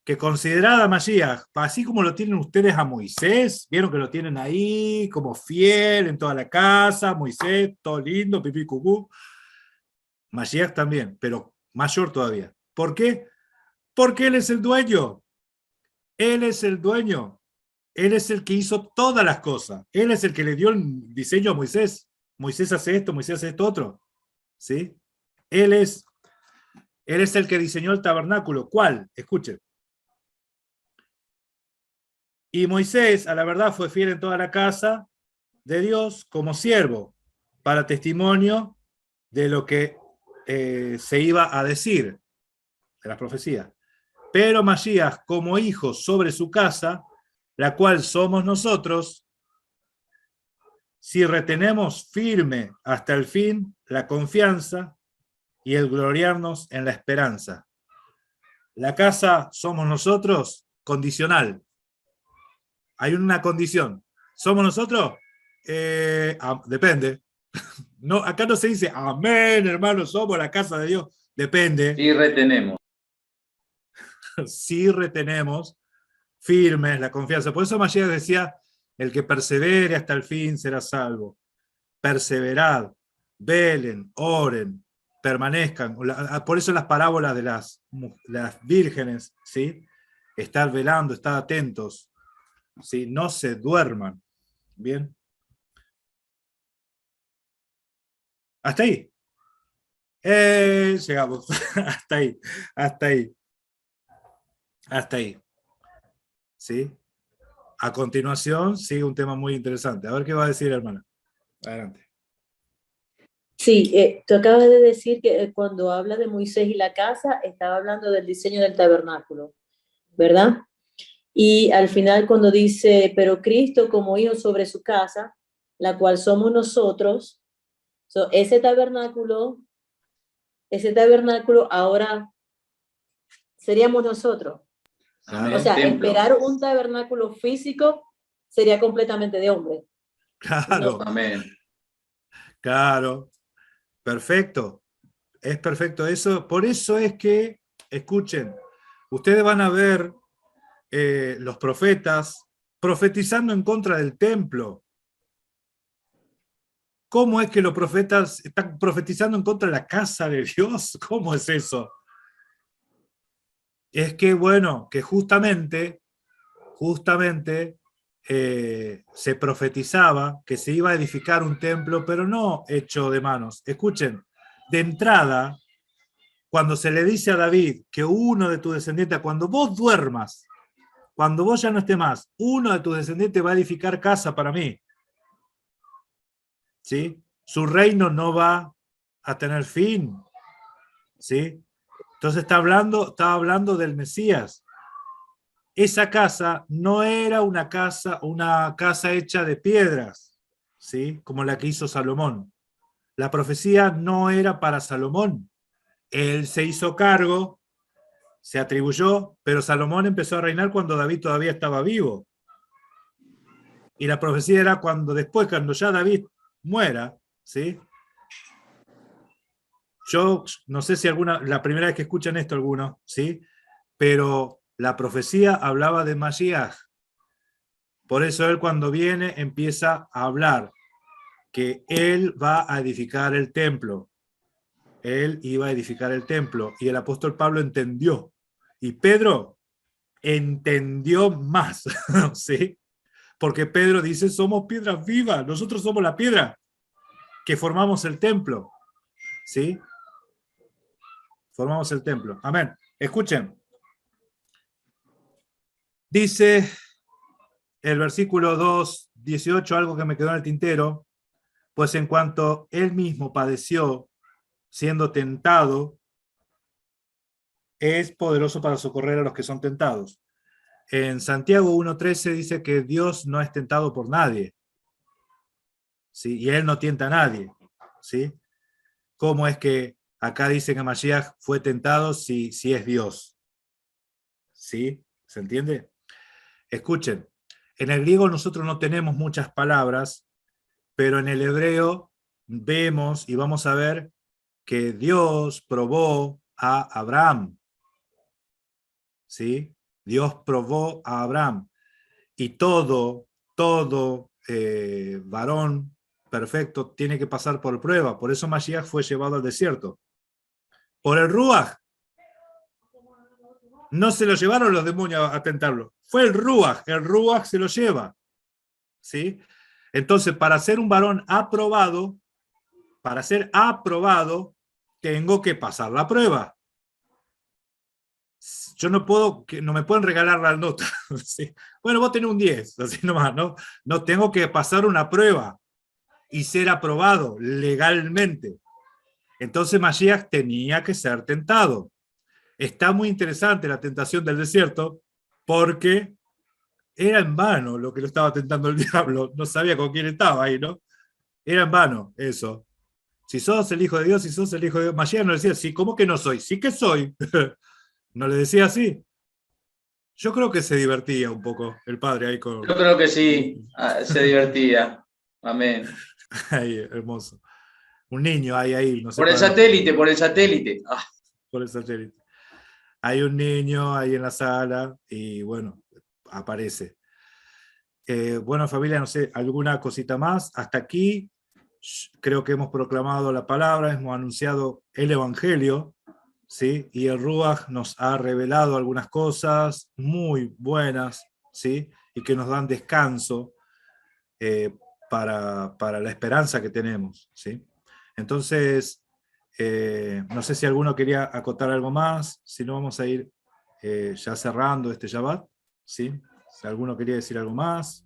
que considerad a Mashiach, así como lo tienen ustedes a Moisés, vieron que lo tienen ahí como fiel en toda la casa, Moisés, todo lindo, pipí cucú. Mashiach también, pero mayor todavía. ¿Por qué? Porque él es el dueño. Él es el dueño. Él es el que hizo todas las cosas. Él es el que le dio el diseño a Moisés. Moisés hace esto, Moisés hace esto otro. ¿Sí? Él es el que diseñó el tabernáculo. ¿Cuál? Escuchen. Y Moisés, a la verdad, fue fiel en toda la casa de Dios como siervo, para testimonio de lo que se iba a decir, de las profecías. Pero Mashiach, como hijo sobre su casa, la cual somos nosotros, si retenemos firme hasta el fin la confianza y el gloriarnos en la esperanza. La casa somos nosotros, condicional. Hay una condición. ¿Somos nosotros? Depende. No, acá no se dice, amén, hermano, somos la casa de Dios. Depende. Sí, retenemos. Sí retenemos firmes la confianza. Por eso Mashiach decía, el que persevere hasta el fin será salvo. Perseverad, velen, oren, permanezcan. Por eso las parábolas de las vírgenes, ¿sí? Estar velando, estar atentos, ¿sí? No se duerman. Bien. Hasta ahí. Llegamos. Hasta ahí. Hasta ahí. Hasta ahí. ¿Sí? A continuación sigue un tema muy interesante. A ver qué va a decir, hermana. Adelante. Sí, tú acabas de decir que cuando habla de Moisés y la casa, estaba hablando del diseño del tabernáculo, ¿verdad? Y al final cuando dice, pero Cristo como hijo sobre su casa, la cual somos nosotros, ese tabernáculo ahora seríamos nosotros. Amén. O sea, Templo. esperar un tabernáculo físico sería completamente de hombre. Claro, Amén. claro, perfecto. Es perfecto eso. Por eso es que, escuchen, ustedes van a ver los profetas profetizando en contra del templo. ¿Cómo es que los profetas están profetizando en contra de la casa de Dios? ¿Cómo es eso? Es que, bueno, que justamente se profetizaba que se iba a edificar un templo, pero no hecho de manos. Escuchen, de entrada, cuando se le dice a David que uno de tus descendientes, cuando vos duermas, cuando vos ya no estés más, uno de tus descendientes va a edificar casa para mí. ¿Sí? Su reino no va a tener fin. ¿Sí? Entonces está hablando del Mesías. Esa casa no era una casa hecha de piedras, ¿sí? Como la que hizo Salomón. La profecía no era para Salomón. Él se hizo cargo, se atribuyó, pero Salomón empezó a reinar cuando David todavía estaba vivo. Y la profecía era cuando ya David muera, ¿sí? Yo no sé si la primera vez que escuchan esto algunos, ¿sí? Pero la profecía hablaba de Mashiach. Por eso él cuando viene empieza a hablar que él va a edificar el templo. Él iba a edificar el templo. Y el apóstol Pablo entendió. Y Pedro entendió más, ¿sí? Porque Pedro dice, somos piedras vivas, nosotros somos la piedra que formamos el templo, ¿sí? Formamos el templo. Amén. Escuchen. Dice el versículo 2:18, algo que me quedó en el tintero, pues en cuanto él mismo padeció siendo tentado, es poderoso para socorrer a los que son tentados. En Santiago 1:13 dice que Dios no es tentado por nadie, ¿sí? Y él no tienta a nadie, ¿sí? ¿Cómo es que acá dice que Mashiach fue tentado si es Dios? ¿Sí? ¿Se entiende? Escuchen, en el griego nosotros no tenemos muchas palabras, pero en el hebreo vemos y vamos a ver que Dios probó a Abraham. ¿Sí? Dios probó a Abraham. Y todo varón perfecto tiene que pasar por prueba. Por eso Mashiach fue llevado al desierto. Por el Ruach. No se lo llevaron los demonios a tentarlo. Fue el Ruach se lo lleva. ¿Sí? Entonces, para ser un varón aprobado, tengo que pasar la prueba. Yo no me pueden regalar la nota. ¿Sí? Bueno, vos tenés un 10, así nomás, ¿no? No, tengo que pasar una prueba y ser aprobado legalmente. Entonces Mashiach tenía que ser tentado. Está muy interesante la tentación del desierto porque era en vano lo que lo estaba tentando el diablo. No sabía con quién estaba ahí, ¿no? Era en vano eso. Si sos el hijo de Dios, Mashiach no decía, sí, ¿cómo que no soy? Sí que soy. No le decía así. Yo creo que se divertía un poco el padre ahí con... Yo creo que sí, se divertía. Amén. Ay, hermoso. Un niño ahí. No sé Por el satélite. Por el satélite. Hay un niño ahí en la sala y bueno, aparece. Bueno, familia, no sé, alguna cosita más. Hasta aquí creo que hemos proclamado la palabra, hemos anunciado el Evangelio, ¿sí? Y el Ruach nos ha revelado algunas cosas muy buenas, ¿sí? Y que nos dan descanso para la esperanza que tenemos, ¿sí? Entonces, no sé si alguno quería acotar algo más, si no vamos a ir ya cerrando este Shabbat, ¿sí? Si alguno quería decir algo más.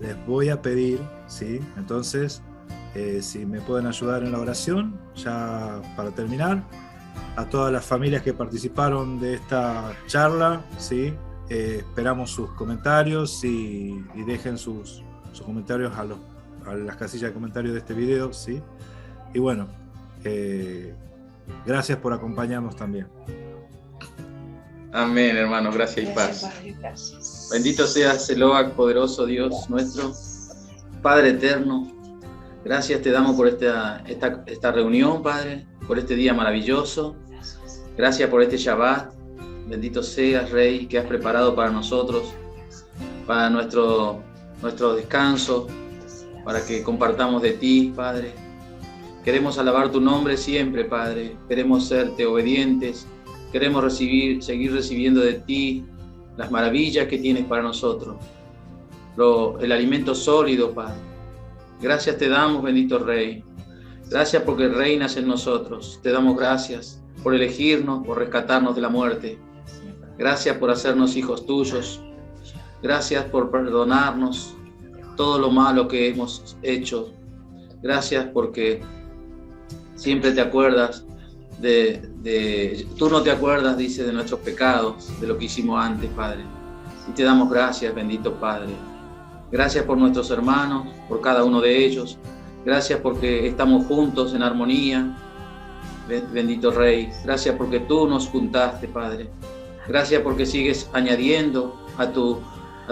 Les voy a pedir, ¿sí? Entonces, si me pueden ayudar en la oración, ya para terminar, a todas las familias que participaron de esta charla, ¿sí? Esperamos sus comentarios y dejen sus comentarios a las casillas de comentarios de este video, ¿sí? Y bueno, Gracias por acompañarnos también. Amén, hermano. Gracias y paz. Padre, gracias. Bendito seas, Eloa, poderoso Dios nuestro, Padre eterno. Gracias te damos por esta reunión, Padre, por este día maravilloso. Gracias por este Shabbat. Bendito seas, Rey, que has preparado para nosotros, para nuestro descanso, para que compartamos de ti, Padre. Queremos alabar tu nombre siempre, Padre. Queremos serte obedientes. Queremos seguir recibiendo de ti las maravillas que tienes para nosotros. El alimento sólido, Padre. Gracias te damos, bendito Rey. Gracias porque reinas en nosotros. Te damos gracias por elegirnos, por rescatarnos de la muerte. Gracias por hacernos hijos tuyos. Gracias por perdonarnos todo lo malo que hemos hecho. Gracias porque siempre te acuerdas tú no te acuerdas, dice, de nuestros pecados, de lo que hicimos antes, Padre. Y te damos gracias, bendito Padre. Gracias por nuestros hermanos, por cada uno de ellos. Gracias porque estamos juntos en armonía, bendito Rey. Gracias porque tú nos juntaste, Padre. Gracias porque sigues añadiendo a tu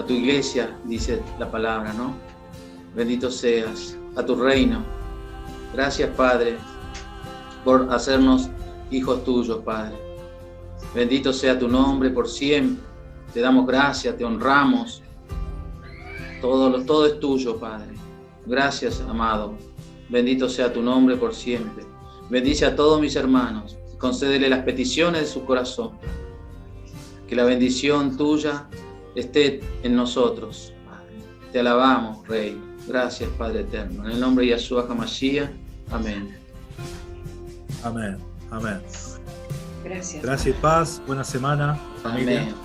iglesia, dice la palabra, ¿no? Bendito seas, a tu reino. Gracias, Padre, por hacernos hijos tuyos, Padre. Bendito sea tu nombre por siempre. Te damos gracias, te honramos. Todo es tuyo, Padre. Gracias, amado. Bendito sea tu nombre por siempre. Bendice a todos mis hermanos. Concédele las peticiones de su corazón. Que la bendición tuya esté en nosotros, Padre. Te alabamos, Rey. Gracias, Padre eterno. En el nombre de Yahshua HaMashiach. Amén. Amén. Amén. Gracias. Gracias y paz. Buena semana, familia. Amén.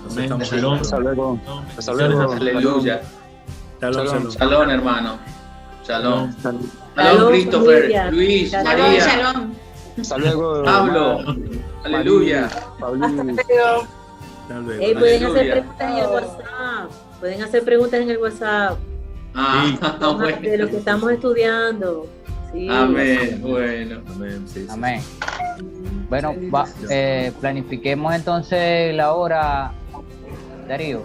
Nos Amén. estamos Shalom. viendo. Hasta luego. Hasta Bendiciones luego. a todos. Aleluya. Shalom, shalom. Shalom, hermano. Shalom. Shalom. Shalom, Christopher, familia. Luis, Shalom, María, Shalom. Hasta luego. Pablo. Aleluya. Paulín. Hasta luego. Hey, pueden hacer Aleluya. preguntas en el WhatsApp. Pueden hacer preguntas en el WhatsApp Bueno. de lo que estamos estudiando. Sí. Amén. Bueno. Amén, sí, sí. Amén. Bueno, planifiquemos entonces la hora, Darío.